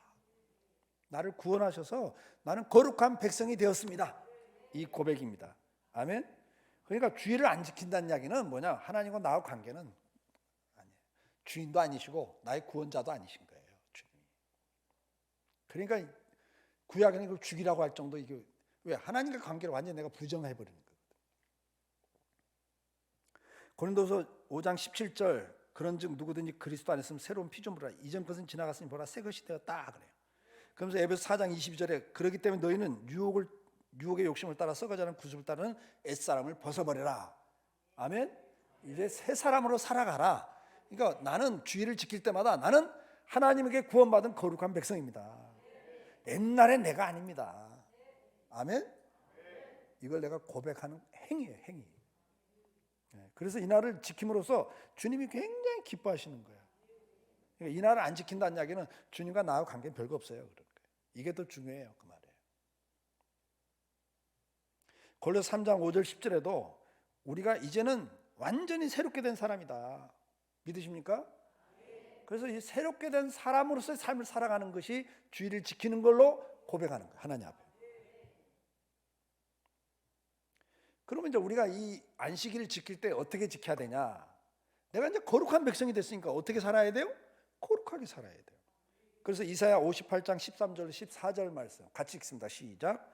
나를 구원하셔서 나는 거룩한 백성이 되었습니다. 이 고백입니다. 아멘. 그러니까 주일을 안 지킨다는 이야기는 뭐냐? 하나님과 나와 관계는 아니에요. 주인도 아니시고 나의 구원자도 아니신 거예요. 주님이. 그러니까 구약에는 이걸 죽이라고 할 정도. 이게 왜? 하나님과 관계를 완전히 내가 부정해 버리는 거거든. 고린도서 5장 17절 그런즉 누구든지 그리스도 안에 있으면 새로운 피조물이라 이전 것은 지나갔으니 보라 새 것이 되었다 그래요. 그러면서 에베소 4장 22절에 그렇기 때문에 너희는 유혹의 욕심을 따라 썩어지 않은 구습을 따르는 옛사람을 벗어버려라. 아멘. 이제 새 사람으로 살아가라. 그러니까 나는 주의를 지킬 때마다 나는 하나님에게 구원받은 거룩한 백성입니다. 옛날에 내가 아닙니다. 아멘. 이걸 내가 고백하는 행위예요. 행위. 그래서 이 날을 지킴으로써 주님이 굉장히 기뻐하시는 거예요. 그러니까 이 날을 안 지킨다는 이야기는 주님과 나하고 관계는 별거 없어요. 이게 더 중요해요. 그 말이에요. 골로새 3장 5절 10절에도 우리가 이제는 완전히 새롭게 된 사람이다. 믿으십니까? 그래서 이 새롭게 된 사람으로서의 삶을 살아가는 것이 주의를 지키는 걸로 고백하는 거예요. 하나님 앞에. 그러면 이제 우리가 이 안식일을 지킬 때 어떻게 지켜야 되냐? 내가 이제 거룩한 백성이 됐으니까 어떻게 살아야 돼요? 거룩하게 살아야 돼요. 그래서 이사야 58장 13절 14절 말씀 같이 읽습니다. 시작.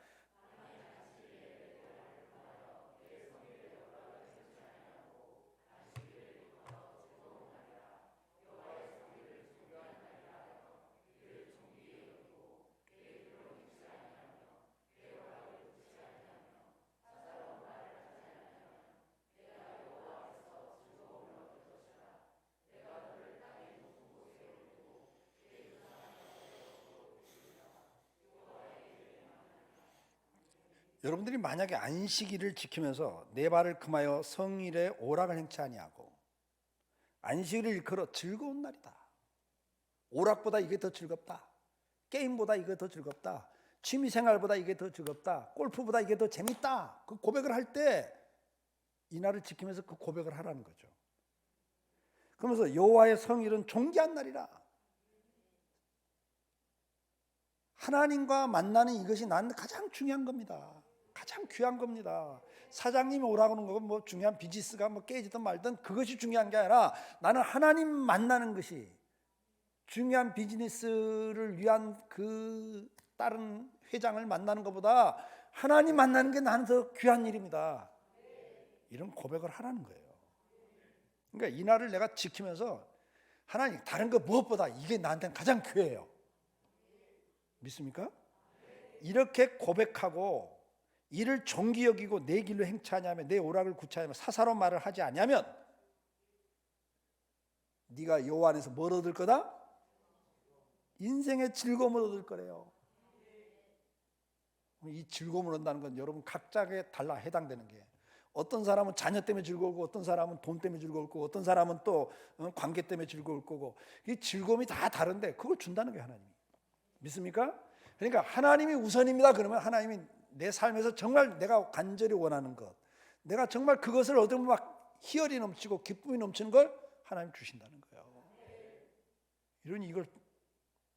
여러분들이 만약에 안식일을 지키면서 내 발을 금하여 성일에 오락을 행치 아니하고 안식일을 일컬어 즐거운 날이다. 오락보다 이게 더 즐겁다. 게임보다 이게 더 즐겁다. 취미생활보다 이게 더 즐겁다. 골프보다 이게 더 재밌다. 그 고백을 할 때 이 날을 지키면서 그 고백을 하라는 거죠. 그러면서 여호와의 성일은 존귀한 날이라. 하나님과 만나는 이것이 나는 가장 중요한 겁니다. 가장 귀한 겁니다. 사장님이 오라고 하는 거고 뭐 중요한 비즈니스가 뭐 깨지든 말든 그것이 중요한 게 아니라 나는 하나님 만나는 것이 중요한 비즈니스를 위한 그 다른 회장을 만나는 것보다 하나님 만나는 게 나는 더 귀한 일입니다. 이런 고백을 하라는 거예요. 그러니까 이 날을 내가 지키면서 하나님 다른 거 무엇보다 이게 나한테는 가장 귀해요. 믿습니까? 이렇게 고백하고 이를 존귀 여기고 내 길로 행차하냐면 내 오락을 구차하며 사사로운 말을 하지 않냐면 네가 여호와 안에서 뭘 얻을 거다? 인생의 즐거움을 얻을 거래요. 이 즐거움을 얻는다는 건 여러분 각자에 달라 해당되는 게 어떤 사람은 자녀 때문에 즐거울고 어떤 사람은 돈 때문에 즐거울 거고 어떤 사람은 또 관계 때문에 즐거울 거고 이 즐거움이 다 다른데 그걸 준다는 게 하나님이. 믿습니까? 그러니까 하나님이 우선입니다. 그러면 하나님이 내 삶에서 정말 내가 간절히 원하는 것, 내가 정말 그것을 얻으면 막 희열이 넘치고 기쁨이 넘치는 걸 하나님 주신다는 거예요. 이러니 이걸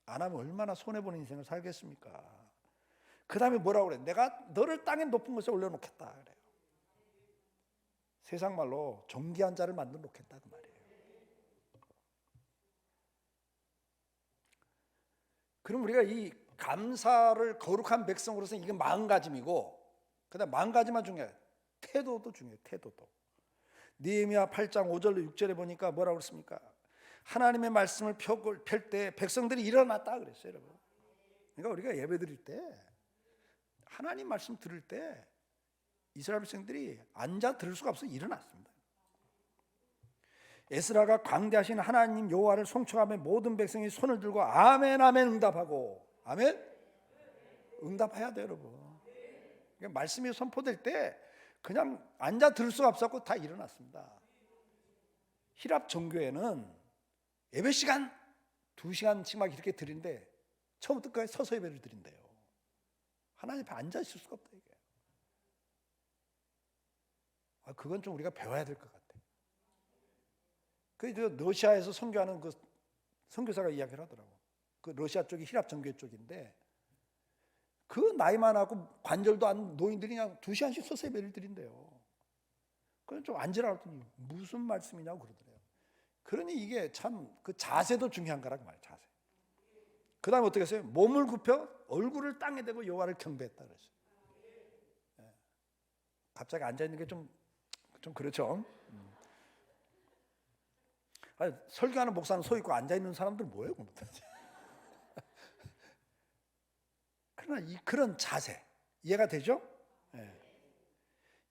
안 하면 얼마나 손해보는 인생을 살겠습니까? 그 다음에 뭐라고 그래? 내가 너를 땅의 높은 곳에 올려놓겠다 그래요. 세상 말로 존귀한 자를 만들어 놓겠다 그 말이에요. 그럼 우리가 이 감사를 거룩한 백성으로서 이게 마음가짐이고 그다음 마음가짐만 중요해요. 태도도 중요해요. 태도도. 느헤미야 8장 5절 6절에 보니까 뭐라고 그랬습니까? 하나님의 말씀을 펼 때 백성들이 일어났다 그랬어요. 여러분. 그러니까 우리가 예배 드릴 때 하나님 말씀 들을 때 이스라엘 백성들이 앉아 들을 수가 없어 일어났습니다. 에스라가 광대하신 하나님 여호와를 송축하며 모든 백성이 손을 들고 아멘 아멘 응답하고 아멘 응답해야 돼요 여러분. 그러니까 말씀이 선포될 때 그냥 앉아 들을 수가 없었고 다 일어났습니다. 히랍 종교에는 예배 시간 2시간씩 막 이렇게 드린데 처음부터 끝까지 서서 예배를 드린대요. 하나님 앞에 앉아 있을 수가 없다 이게. 그건 좀 우리가 배워야 될 것 같아. 그 러시아에서 선교하는 그 선교사가 이야기를 하더라고. 그 러시아 쪽이 히랍 정교회 쪽인데 그 나이만 하고 관절도 안 노인들이 그냥 2시간씩 서서 예배를 드린대요. 그건 좀 앉으라고 했더니 무슨 말씀이냐고 그러더래요. 그러니 이게 참 그 자세도 중요한 거라고 말이에요. 자세. 그 다음에 어떻게 했어요? 몸을 굽혀 얼굴을 땅에 대고 여호와를 경배했다 그랬어요. 갑자기 앉아있는 게 좀 그렇죠. 아니, 설교하는 목사는 서 있고 앉아있는 사람들 뭐예요? 그러나 그런 자세 이해가 되죠?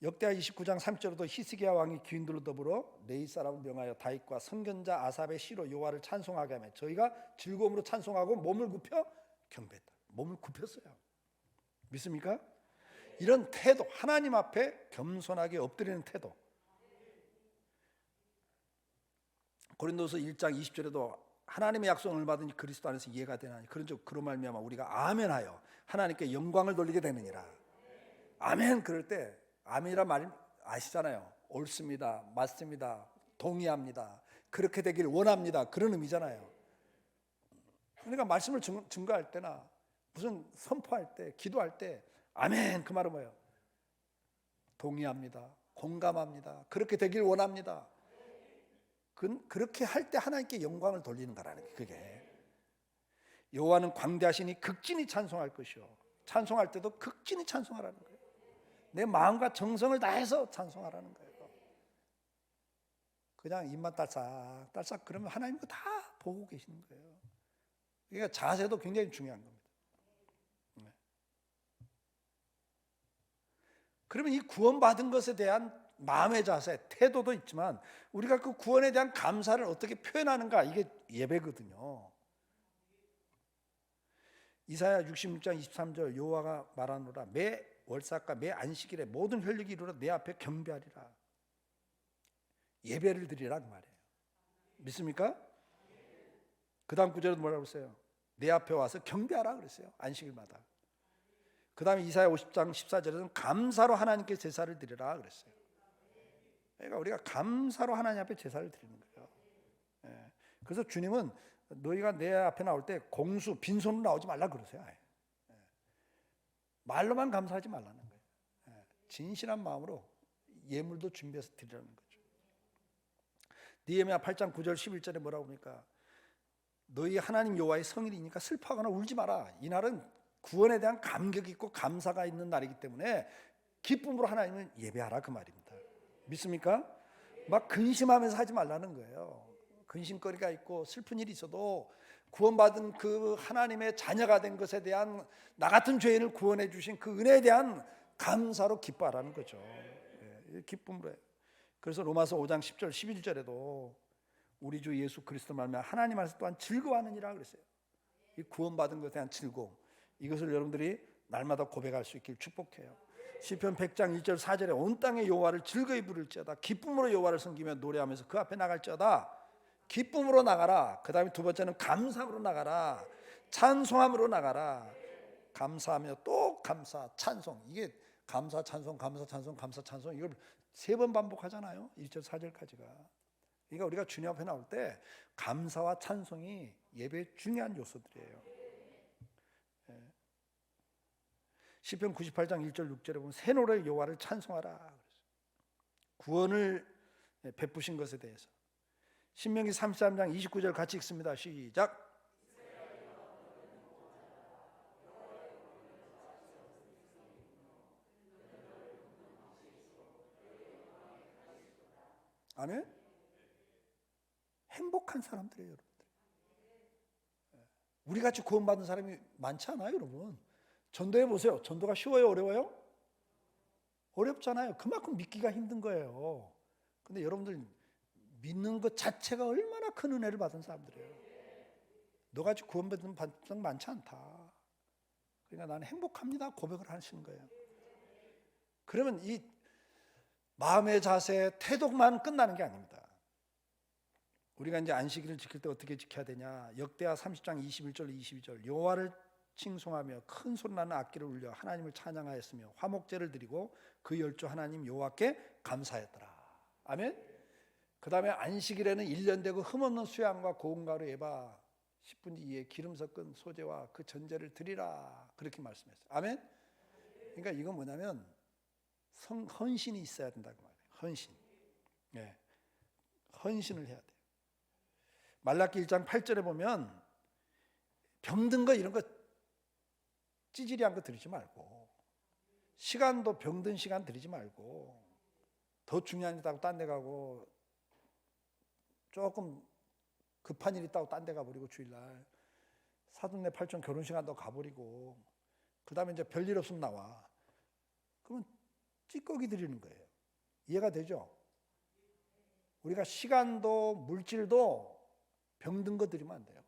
역대하 29장 3절에도 히스기야 왕이 귀인들로 더불어 레위 사람을 명하여 다윗과 선견자 아삽의 시로 여호와를 찬송하게 하며 저희가 즐거움으로 찬송하고 몸을 굽혀 경배했다. 몸을 굽혔어요. 믿습니까? 이런 태도, 하나님 앞에 겸손하게 엎드리는 태도. 고린도서 1장 20절에도 하나님의 약속을 받으니 그리스도 안에서 이해가 되나니 그런 말미암아 우리가 아멘하여 하나님께 영광을 돌리게 되느니라. 아멘. 그럴 때 아멘이란 말 아시잖아요. 옳습니다, 맞습니다, 동의합니다, 그렇게 되길 원합니다, 그런 의미잖아요. 그러니까 말씀을 증거할 때나 무슨 선포할 때, 기도할 때 아멘 그 말은 뭐예요? 동의합니다, 공감합니다, 그렇게 되길 원합니다. 그렇게 할 때 하나님께 영광을 돌리는 거라는 게 그게. 여호와는 광대하시니 극진히 찬송할 것이요. 찬송할 때도 극진히 찬송하라는 거예요. 내 마음과 정성을 다해서 찬송하라는 거예요. 그냥 입만 딸싹딸싹 그러면 하나님 거 다 보고 계시는 거예요. 그러니까 자세도 굉장히 중요한 겁니다. 그러면 이 구원받은 것에 대한 마음의 자세, 태도도 있지만 우리가 그 구원에 대한 감사를 어떻게 표현하는가, 이게 예배거든요. 이사야 66장 23절 여호와가 말하노라 매 월삭과 매 안식일에 모든 혈육이 이루러 내 앞에 경배하리라. 예배를 드리라 그 말이에요. 믿습니까? 그 다음 구절에도 뭐라고 했어요? 내 앞에 와서 경배하라 그랬어요. 안식일마다. 그 다음에 이사야 50장 14절에는 감사로 하나님께 제사를 드리라 그랬어요. 그러니까 우리가 감사로 하나님 앞에 제사를 드리는 거예요. 그래서 주님은 너희가 내 앞에 나올 때 공수 빈손으로 나오지 말라 그러세요. 말로만 감사하지 말라는 거예요. 진실한 마음으로 예물도 준비해서 드리라는 거죠. 느헤미야 8장 9절 11절에 뭐라고 합니까? 너희 하나님 여호와의 성일이니까 슬퍼하거나 울지 마라. 이날은 구원에 대한 감격이 있고 감사가 있는 날이기 때문에 기쁨으로 하나님을 예배하라 그 말입니다. 믿습니까? 막 근심하면서 하지 말라는 거예요. 근심거리가 있고 슬픈 일이 있어도 구원받은 그 하나님의 자녀가 된 것에 대한 나 같은 죄인을 구원해 주신 그 은혜에 대한 감사로 기뻐하라는 거죠. 기쁨으로 해요. 그래서 로마서 5장 10절 11절에도 우리 주 예수 그리스도 말미암아 하나님 안에서 또한 즐거워하느니라 그랬어요. 이 구원받은 것에 대한 즐거움, 이것을 여러분들이 날마다 고백할 수 있길 축복해요. 시편 100장 1절 4절에 온 땅에 여호와를 즐거이 부를지어다. 기쁨으로 여호와를 섬기며 노래하면서 그 앞에 나갈지어다. 기쁨으로 나가라. 그 다음에 두 번째는 감사함으로 나가라. 찬송함으로 나가라. 감사하며 또 감사, 찬송. 이게 감사, 찬송, 감사, 찬송, 감사, 찬송. 이걸 3번 반복하잖아요. 1절 4절까지가. 그러니까 우리가 주님 앞에 나올 때 감사와 찬송이 예배의 중요한 요소들이에요. 시편 98장 1절 6절에 보면 새 노래 여호와를 찬송하라. 구원을 베푸신 것에 대해서. 신명기 33장 29절 같이 읽습니다. 시작. 아멘. 행복한 사람들이에요, 여러분들. 우리 같이 구원받은 사람이 많지 않아요, 여러분. 전도해 보세요. 전도가 쉬워요, 어려워요? 어렵잖아요. 그만큼 믿기가 힘든 거예요. 근데 여러분들 믿는 것 자체가 얼마나 큰 은혜를 받은 사람들이에요. 너같이 구원받은 사람 많지 않다. 그러니까 나는 행복합니다 고백을 하시는 거예요. 그러면 이 마음의 자세, 태도만 끝나는 게 아닙니다. 우리가 이제 안식일을 지킬 때 어떻게 지켜야 되냐? 역대하 30장 21절 22절 여호와를 칭송하며 큰 소리 나는 악기를 울려 하나님을 찬양하였으며 화목제를 드리고 그 열조 하나님 여호와께 감사했더라. 아멘. 그 다음에 안식일에는 1년 되고 흠없는 수양과 고운 가루 예바 10분 이에 기름 섞은 소제와 그 전제를 드리라. 그렇게 말씀했어요. 아멘. 그러니까 이건 뭐냐면 헌신이 있어야 된다고 말해요. 헌신. 네. 헌신을 해야 돼요. 말라기 1장 8절에 보면 병든 거 이런 거 찌질이한 거 드리지 말고, 시간도 병든 시간 드리지 말고, 더 중요한 일 있다고 딴 데 가고, 조금 급한 일 있다고 딴 데 가버리고, 주일날 사돈네 팔촌 결혼시간도 가버리고, 그 다음에 이제 별일 없으면 나와. 그러면 찌꺼기 드리는 거예요. 이해가 되죠? 우리가 시간도 물질도 병든 거 드리면 안 돼요.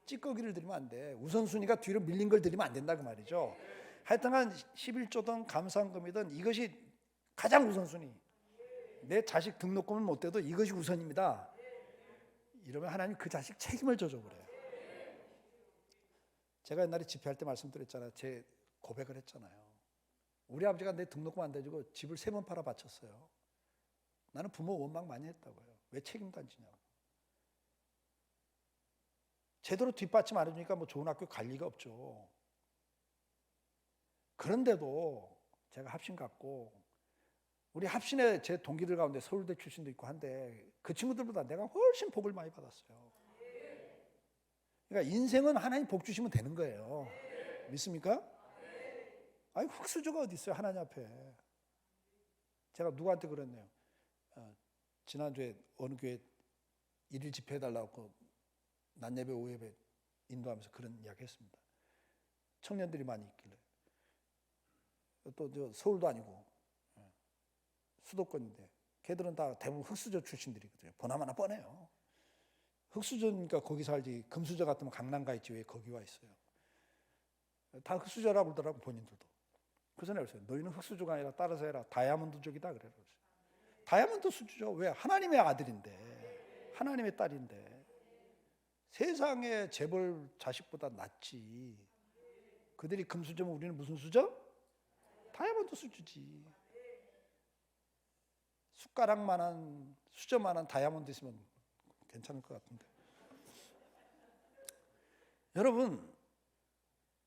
찌꺼기를 드리면 안 돼. 우선순위가 뒤로 밀린 걸 드리면 안 된다 그 말이죠. 하여튼간 11조든 감사헌금이든 이것이 가장 우선순위. 내 자식 등록금은 못 돼도 이것이 우선입니다. 이러면 하나님 그 자식 책임을 져줘 그래요. 제가 옛날에 집회할 때 말씀드렸잖아요. 제 고백을 했잖아요. 우리 아버지가 내 등록금 안 대주고 집을 3번 팔아 바쳤어요. 나는 부모 원망 많이 했다고요. 왜 책임도 안 지냐고. 제대로 뒷받침 안 해주니까 뭐 좋은 학교 갈 리가 없죠. 그런데도 제가 합신 갔고, 우리 합신에 제 동기들 가운데 서울대 출신도 있고 한데 그 친구들보다 내가 훨씬 복을 많이 받았어요. 그러니까 인생은 하나님 복 주시면 되는 거예요. 믿습니까? 아니 흙수저가 어디 있어요 하나님 앞에. 제가 누구한테 그랬네요. 지난주에 어느 교회 일일 집회 해달라고 낮 예배 오후 예배 인도하면서 그런 이야기 했습니다. 청년들이 많이 있길래, 또 저 서울도 아니고 수도권인데 걔들은 다 대부분 흙수저 출신들이거든요. 보나마나 뻔해요. 흙수저니까 거기 살지, 금수저 같으면 강남 가 있지 왜 거기 와 있어요. 다 흙수저라고 그러더라고 본인들도. 그래서 내가 그랬어요. 너희는 흙수저가 아니라 따라서 해라. 다이아몬드족이다 그래요. 다이아몬드 수저죠. 왜? 하나님의 아들인데, 하나님의 딸인데. 세상의 재벌 자식보다 낫지. 그들이 금수저면 우리는 무슨 수저? 다이아몬드 수저지. 숟가락만한, 수저만한 다이아몬드 있으면 괜찮을 것 같은데. 여러분,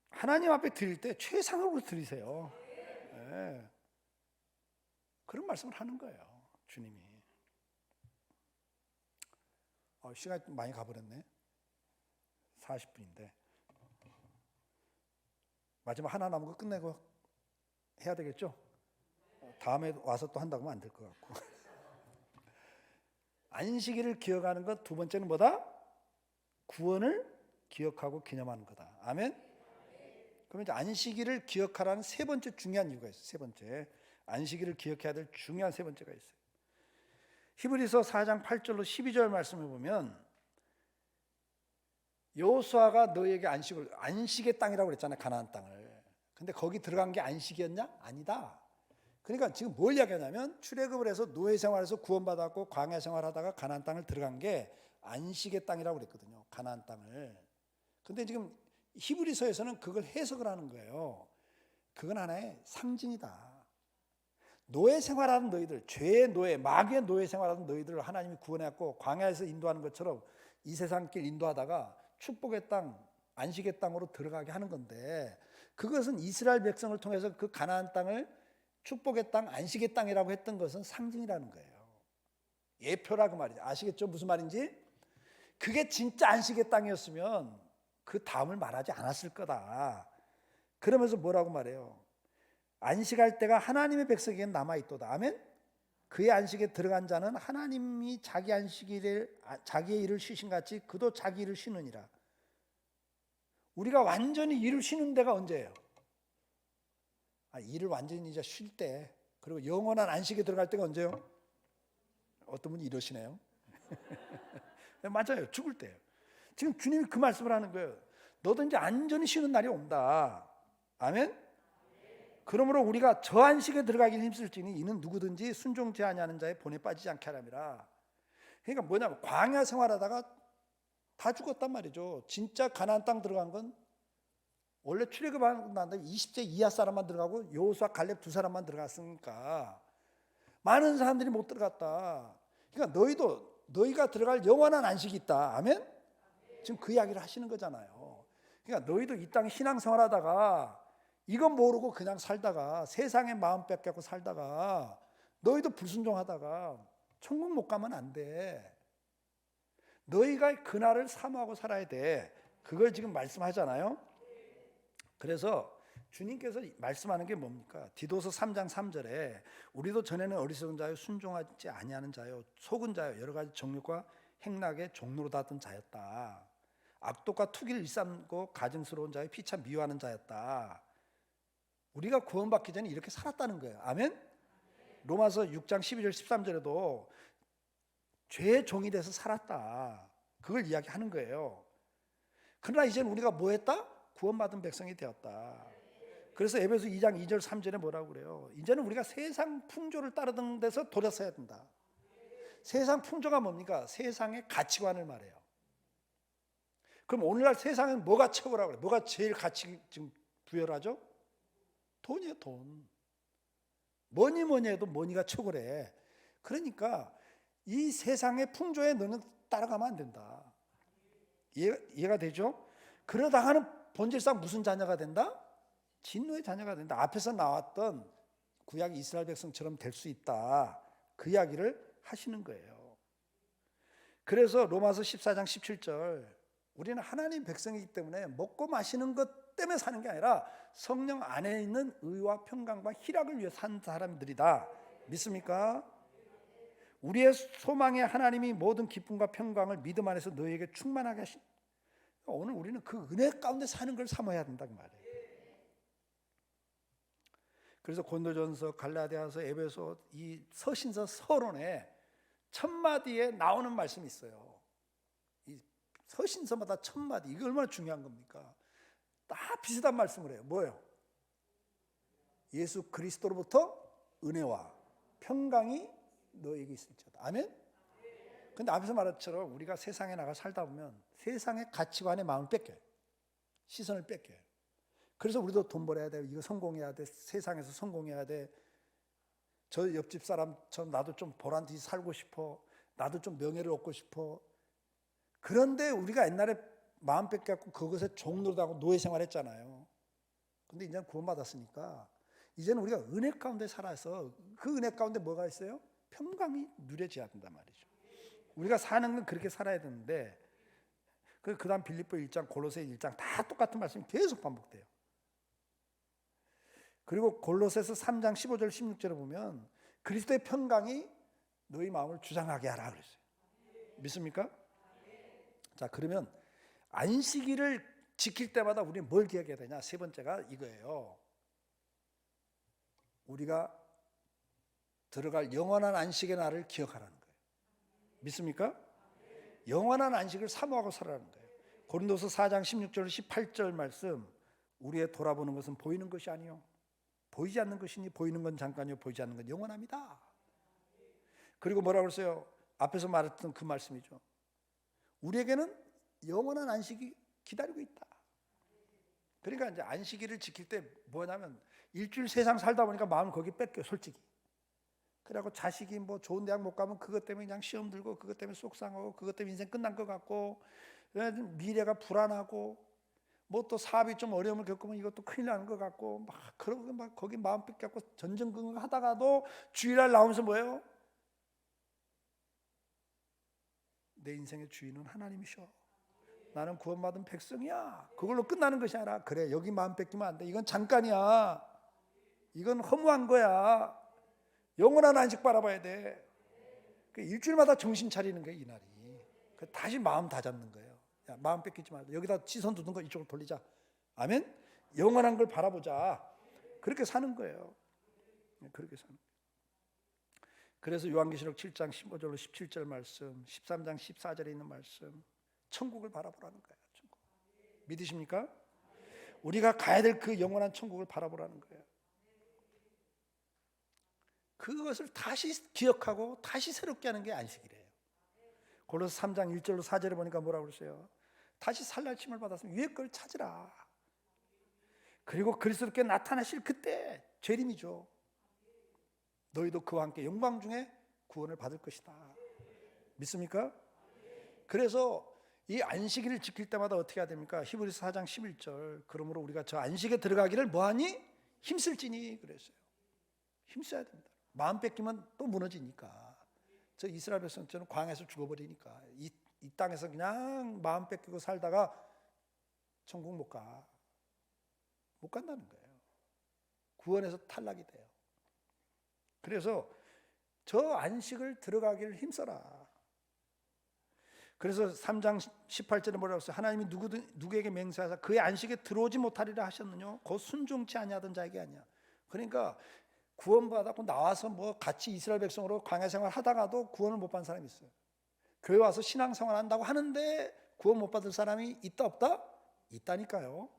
하나님 앞에 드릴 때 최상으로 드리세요. 네. 그런 말씀을 하는 거예요, 주님이. 시간이 많이 가버렸네. 40분인데 마지막 하나 남은 거 끝내고 해야 되겠죠? 다음에 와서 또 한다고 하면 안 될 것 같고. 안식일을 기억하는 것 두 번째는 뭐다? 구원을 기억하고 기념하는 거다. 아멘? 그럼 이제 안식일을 기억하라는 세 번째 중요한 이유가 있어요. 세 번째, 안식일을 기억해야 될 중요한 세 번째가 있어요. 히브리서 4장 8절로 12절 말씀을 보면 여호수아가 너에게 안식의 땅이라고 그랬잖아요. 가나안 땅을. 근데 거기 들어간 게 안식이었냐? 아니다. 그러니까 지금 뭘 이야기하냐면 출애굽을 해서 노예 생활에서 구원받았고 광야 생활하다가 가나안 땅을 들어간 게 안식의 땅이라고 그랬거든요. 가나안 땅을. 근데 지금 히브리서에서는 그걸 해석을 하는 거예요. 그건 하나의 상징이다. 노예 생활하는 너희들, 죄의 노예, 마귀의 노예 생활하는 너희들을 하나님이 구원해갖고 광야에서 인도하는 것처럼 이 세상 길 인도하다가 축복의 땅, 안식의 땅으로 들어가게 하는 건데, 그것은 이스라엘 백성을 통해서 그 가나안 땅을 축복의 땅, 안식의 땅이라고 했던 것은 상징이라는 거예요. 예표라고 말이죠. 아시겠죠? 무슨 말인지? 그게 진짜 안식의 땅이었으면 그 다음을 말하지 않았을 거다. 그러면서 뭐라고 말해요? 안식할 때가 하나님의 백성에게는 남아있도다. 아멘? 그의 안식에 들어간 자는 하나님이 자기의 일을 쉬신같이 그도 자기 일을 쉬느니라. 우리가 완전히 일을 쉬는 데가 언제예요? 일을 완전히 이제 쉴 때, 그리고 영원한 안식에 들어갈 때가 언제요? 어떤 분이 이러시네요. 맞아요. 죽을 때예요. 지금 주님이 그 말씀을 하는 거예요. 너도 이제 완전히 쉬는 날이 온다. 아멘? 그러므로 우리가 저 안식에 들어가기를 힘쓸지니 이는 누구든지 순종치 아니하는 자의 본에 빠지지 않게 하람이라. 그러니까 뭐냐면 광야 생활하다가 다 죽었단 말이죠. 진짜 가나안 땅 들어간 건 원래 출애굽하는 다음에 20세 이하 사람만 들어가고 여호수아 갈렙 두 사람만 들어갔으니까 많은 사람들이 못 들어갔다. 그러니까 너희가 들어갈 영원한 안식이 있다. 아멘? 지금 그 이야기를 하시는 거잖아요. 그러니까 너희도 이 땅 신앙생활하다가 이건 모르고 그냥 살다가 세상에 마음 뺏겨고 살다가 너희도 불순종하다가 천국 못 가면 안 돼. 너희가 그날을 사모하고 살아야 돼. 그걸 지금 말씀하잖아요. 그래서 주님께서 말씀하는 게 뭡니까? 디도서 3장 3절에 우리도 전에는 어리석은 자요 순종하지 아니하는 자요 속은 자요 여러 가지 정욕과 행락의 종로로 닿던 자였다. 악독과 투기를 일삼고 가증스러운 자요 피차 미워하는 자였다. 우리가 구원받기 전에 이렇게 살았다는 거예요. 아멘? 로마서 6장 12절 13절에도 죄의 종이 돼서 살았다. 그걸 이야기하는 거예요. 그러나 이제는 우리가 뭐 했다? 구원받은 백성이 되었다. 그래서 에베소 2장 2절 3절에 뭐라고 그래요? 이제는 우리가 세상 풍조를 따르던 데서 돌아서야 된다. 세상 풍조가 뭡니까? 세상의 가치관을 말해요. 그럼 오늘날 세상은 뭐가 최고라고 그래요? 뭐가 제일 가치 지금 부여를 하죠? 돈이에요, 돈. 뭐니 해도 머니가 최고래. 그러니까 이 세상의 풍조에 너는 따라가면 안 된다. 이해가 되죠? 그러다가는 본질상 무슨 자녀가 된다? 진노의 자녀가 된다. 앞에서 나왔던 구약 이스라엘 백성처럼 될 수 있다. 그 이야기를 하시는 거예요. 그래서 로마서 14장 17절 우리는 하나님 백성이기 때문에 먹고 마시는 것 때문에 사는 게 아니라 성령 안에 있는 의와 평강과 희락을 위해 산 사람들이다. 믿습니까? 우리의 소망의 하나님이 모든 기쁨과 평강을 믿음 안에서 너희에게 충만하게 하신. 오늘 우리는 그 은혜 가운데 사는 걸 삼아야 된다는 말이에요. 그래서 고린도전서, 갈라디아서, 에베소 이 서신서 서론에 첫 마디에 나오는 말씀이 있어요. 이 서신서마다 첫 마디 이게 얼마나 중요한 겁니까? 다 비슷한 말씀을 해요. 뭐예요? 예수 그리스도로부터 은혜와 평강이 너에게 있을지어다. 아멘? 근데 앞에서 말했처럼 우리가 세상에 나가 살다 보면 세상의 가치관에 마음을 뺏겨요. 시선을 뺏겨요. 그래서 우리도 돈 벌어야 돼. 이거 성공해야 돼. 세상에서 성공해야 돼. 저 옆집 사람처럼 나도 좀 보란듯이 살고 싶어. 나도 좀 명예를 얻고 싶어. 그런데 우리가 옛날에 마음 뺏겨갖고 그것에 종노릇하고 노예 생활했잖아요. 근데 이제는 구원받았으니까 이제는 우리가 은혜 가운데 살아서 그 은혜 가운데 뭐가 있어요? 평강이 누려져야 된단 말이죠. 우리가 사는 건 그렇게 살아야 되는데 그 다음 빌립보 1장, 골로새 1장 다 똑같은 말씀이 계속 반복돼요. 그리고 골로새서 3장 15절 16절에 보면 그리스도의 평강이 너희 마음을 주장하게 하라 그랬어요. 믿습니까? 자, 그러면 안식일을 지킬 때마다 우리는 뭘 기억해야 되냐? 세 번째가 이거예요. 우리가 들어갈 영원한 안식의 날을 기억하라는 거예요. 믿습니까? 영원한 안식을 사모하고 살아라는 거예요. 고린도서 4장 16절 18절 말씀 우리의 돌아보는 것은 보이는 것이 아니요 보이지 않는 것이니 보이는 건 잠깐이요 보이지 않는 건 영원합니다. 그리고 뭐라고 그랬어요? 앞에서 말했던 그 말씀이죠. 우리에게는 영원한 안식이 기다리고 있다. 그러니까 이제 안식일을 지킬 때 뭐냐면 일주일 세상 살다 보니까 마음을 거기 뺏겨 솔직히. 그래갖고 자식이 뭐 좋은 대학 못 가면 그것 때문에 그냥 시험 들고 그것 때문에 속상하고 그것 때문에 인생 끝난 것 같고 미래가 불안하고 뭐 또 사업이 좀 어려움을 겪으면 이것도 큰일 나는 것 같고 막 그러고 막 거기 마음 뺏겨갖고 전전긍긍하다가도 주일날 나오면서 뭐예요? 내 인생의 주인은 하나님이셔. 나는 구원받은 백성이야. 그걸로 끝나는 것이 아니라 그래 여기 마음 뺏기면 안 돼. 이건 잠깐이야. 이건 허무한 거야. 영원한 안식 바라봐야 돼. 일주일마다 정신 차리는 거예요, 이 날이. 다시 마음 다잡는 거예요. 야, 마음 뺏기지 말고 여기다 시선 두는 거 이쪽으로 돌리자. 아멘? 영원한 걸 바라보자. 그렇게 사는 거예요. 그렇게 사는 거예요. 그래서 요한계시록 7장 15절로 17절 말씀, 13장 14절에 있는 말씀, 천국을 바라보라는 거예요. 천국. 믿으십니까? 우리가 가야 될 그 영원한 천국을 바라보라는 거예요. 그것을 다시 기억하고 다시 새롭게 하는 게 안식이래요. 골로새 3장 1절로 4절에 보니까 뭐라고 그러세요? 다시 살날침을 받았으면 위에 걸 찾으라. 그리고 그리스도께 나타나실 그때 재림이죠. 너희도 그와 함께 영광 중에 구원을 받을 것이다. 믿습니까? 그래서 이 안식일을 지킬 때마다 어떻게 해야 됩니까? 히브리서 4장 11절. 그러므로 우리가 저 안식에 들어가기를 뭐하니? 힘쓸지니 그랬어요. 힘써야 됩니다. 마음 뺏기면 또 무너지니까. 저 이스라엘 백성처럼 광야에서 죽어버리니까 이 땅에서 그냥 마음 뺏기고 살다가 천국 못 간다는 거예요. 구원에서 탈락이 돼요. 그래서 저 안식을 들어가기를 힘써라. 그래서 3장 18절에 뭐라고 했어요? 하나님이 누구에게 맹세하사 그의 안식에 들어오지 못하리라 하셨느냐? 곧 순종치 아니하던 자에게 아니야. 그러니까 구원받았고 나와서 뭐 같이 이스라엘 백성으로 광야 생활 하다가도 구원을 못 받은 사람이 있어요. 교회 와서 신앙생활 한다고 하는데 구원 못 받을 사람이 있다 없다? 있다니까요.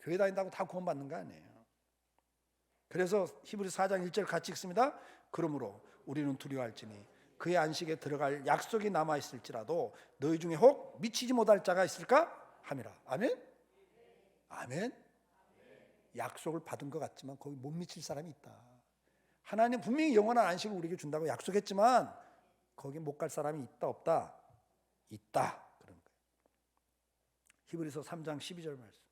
교회 다닌다고 다 구원 받는 거 아니에요. 그래서 히브리서 4장 1절 같이 읽습니다. 그러므로 우리는 두려워할지니 그의 안식에 들어갈 약속이 남아있을지라도 너희 중에 혹 미치지 못할 자가 있을까? 함이라. 아멘? 아멘? 약속을 받은 것 같지만 거기 못 미칠 사람이 있다. 하나님 분명히 영원한 안식을 우리에게 준다고 약속했지만 거기 못 갈 사람이 있다 없다? 있다. 그런 거예요. 히브리서 3장 12절 말씀.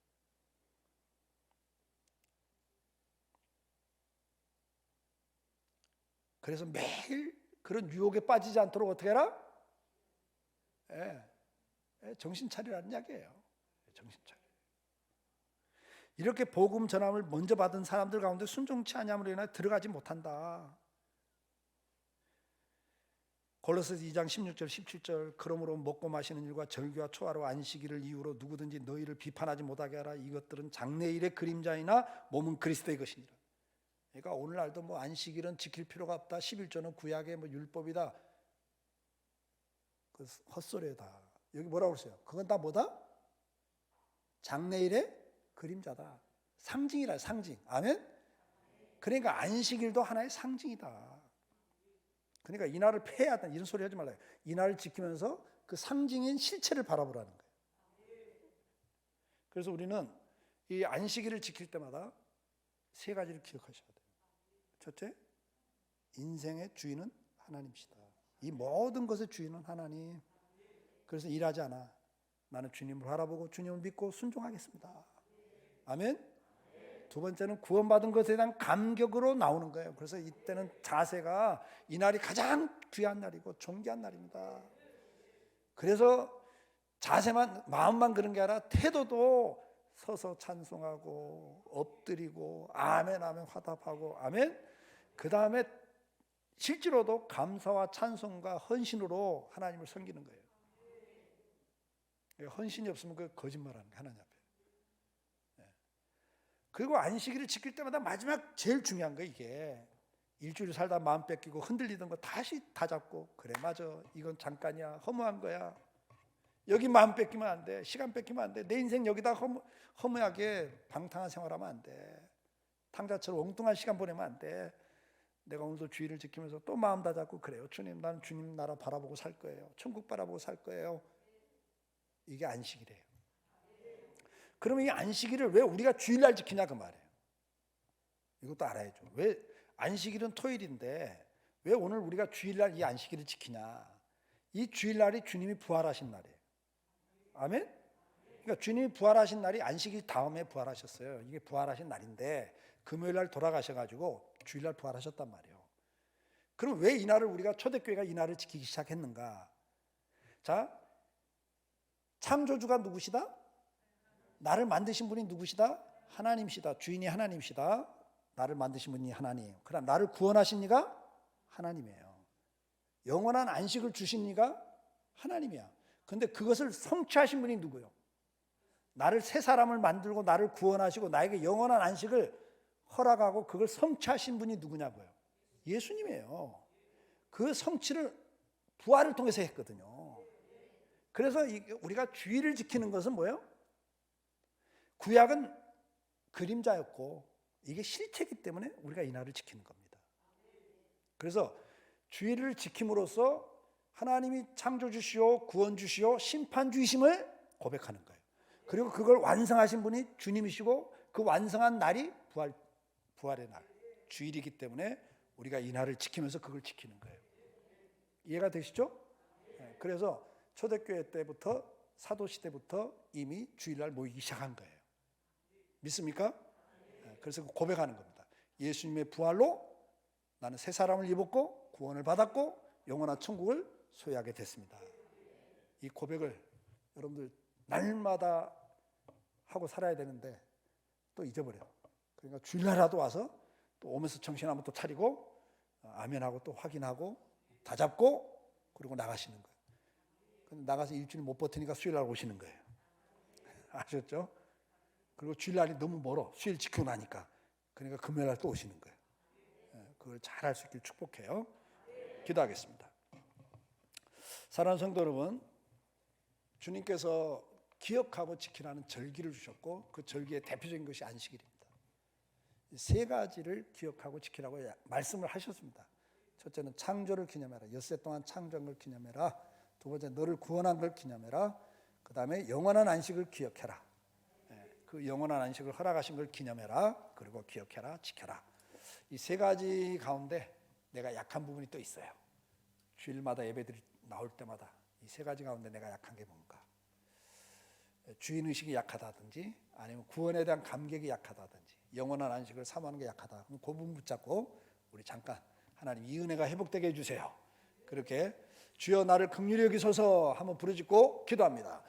그래서 매일 그런 유혹에 빠지지 않도록 어떻게 해라? 정신 차리라는 이야기예요. 정신 차려. 이렇게 복음 전함을 먼저 받은 사람들 가운데 순종치 아니함으로 인하여 들어가지 못한다. 골로새서 2장 16절 17절 그러므로 먹고 마시는 일과 절기와 초하루 안식일을 이유로 누구든지 너희를 비판하지 못하게 하라. 이것들은 장래일의 그림자이나 몸은 그리스도의 것이니라. 그러니까 오늘날도 뭐 안식일은 지킬 필요가 없다. 11조는 구약의 뭐 율법이다. 그 헛소리다. 여기 뭐라고 그랬어요? 그건 다 뭐다? 장래일의 그림자다. 상징이라 상징. 아멘? 그러니까 안식일도 하나의 상징이다. 그러니까 이날을 폐해야 한다. 이런 소리 하지 말아요. 이날을 지키면서 그 상징인 실체를 바라보라는 거예요. 그래서 우리는 이 안식일을 지킬 때마다 세 가지를 기억하셔야 돼요. 첫째, 인생의 주인은 하나님이시다. 이 모든 것의 주인은 하나님. 그래서 일하지 않아. 나는 주님을 바라보고 주님을 믿고 순종하겠습니다. 아멘? 두 번째는 구원받은 것에 대한 감격으로 나오는 거예요. 그래서 이때는 자세가 이날이 가장 귀한 날이고 존귀한 날입니다. 그래서 자세만 마음만 그런 게 아니라 태도도 서서 찬송하고 엎드리고 아멘 아멘 화답하고 아멘. 그 다음에 실제로도 감사와 찬송과 헌신으로 하나님을 섬기는 거예요. 헌신이 없으면 그 거짓말하는 거예요. 하나님 앞에. 그리고 안식일을 지킬 때마다 마지막 제일 중요한 거 이게 일주일 살다 마음 뺏기고 흔들리던 거 다시 다 잡고 그래 맞아 이건 잠깐이야 허무한 거야. 여기 마음 뺏기면 안 돼. 시간 뺏기면 안 돼. 내 인생 여기다 허무하게 방탕한 생활하면 안 돼. 탕자처럼 엉뚱한 시간 보내면 안 돼. 내가 오늘도 주일을 지키면서 또 마음 다 잡고 그래요. 주님 나는 주님 나라 바라보고 살 거예요. 천국 바라보고 살 거예요. 이게 안식이래요. 그러면 이 안식일을 왜 우리가 주일날 지키냐 그 말이에요. 이것도 알아야죠. 왜 안식일은 토요일인데 왜 오늘 우리가 주일날 이 안식일을 지키냐. 이 주일날이 주님이 부활하신 날이에요. 아멘? 그러니까 주님이 부활하신 날이 안식일 다음에 부활하셨어요. 이게 부활하신 날인데 금요일날 돌아가셔가지고 주일날 부활하셨단 말이에요. 그럼 왜 이 날을 우리가 초대교회가 이 날을 지키기 시작했는가? 자, 창조주가 누구시다? 나를 만드신 분이 누구시다? 하나님이시다. 주인이 하나님이시다. 나를 만드신 분이 하나님. 그럼 나를 구원하신 이가 하나님이에요. 영원한 안식을 주신 이가 하나님이야. 그런데 그것을 성취하신 분이 누구예요? 나를 새 사람을 만들고 나를 구원하시고 나에게 영원한 안식을 허락하고 그걸 성취하신 분이 누구냐고요? 예수님이에요. 그 성취를 부활을 통해서 했거든요. 그래서 우리가 주일을 지키는 것은 뭐예요? 구약은 그림자였고 이게 실체이기 때문에 우리가 이 날을 지키는 겁니다. 그래서 주일을 지킴으로써 하나님이 창조주시오 구원주시오 심판주이심을 고백하는 거예요. 그리고 그걸 완성하신 분이 주님이시고 그 완성한 날이 부활의 날, 주일이기 때문에 우리가 이 날을 지키면서 그걸 지키는 거예요. 이해가 되시죠? 그래서 초대교회 때부터 사도 시대부터 이미 주일날 모이기 시작한 거예요. 믿습니까? 그래서 고백하는 겁니다. 예수님의 부활로 나는 새 사람을 입었고 구원을 받았고 영원한 천국을 소유하게 됐습니다. 이 고백을 여러분들 날마다 하고 살아야 되는데 또 잊어버려요. 그러니까 주일날라도 와서 또 오면서 정신 한번 또 차리고 아멘하고 또 확인하고 다 잡고 그리고 나가시는 거예요. 근데 나가서 일주일 못 버티니까 수요일날 오시는 거예요. 아셨죠? 그리고 주일날이 너무 멀어. 수요일 지키고 나니까. 그러니까 금요일날 또 오시는 거예요. 그걸 잘 할 수 있길 축복해요. 기도하겠습니다. 사랑하는 성도 여러분, 주님께서 기억하고 지키라는 절기를 주셨고 그 절기의 대표적인 것이 안식일입니다. 세 가지를 기억하고 지키라고 말씀을 하셨습니다. 첫째는 창조를 기념해라. 엿새 동안 창조한 걸 기념해라. 두 번째 너를 구원한 걸 기념해라. 그 다음에 영원한 안식을 기억해라. 그 영원한 안식을 허락하신 걸 기념해라. 그리고 기억해라, 지켜라. 이 세 가지 가운데 내가 약한 부분이 또 있어요. 주일마다 예배들이 나올 때마다 이 세 가지 가운데 내가 약한 게 뭔가. 주인의식이 약하다든지 아니면 구원에 대한 감격이 약하다든지 영원한 안식을 사모하는 게 약하다. 그럼 그 부분 붙잡고 우리 잠깐 하나님 이 은혜가 회복되게 해주세요. 그렇게 주여 나를 긍휼히 여기소서 한번 부르짖고 기도합니다.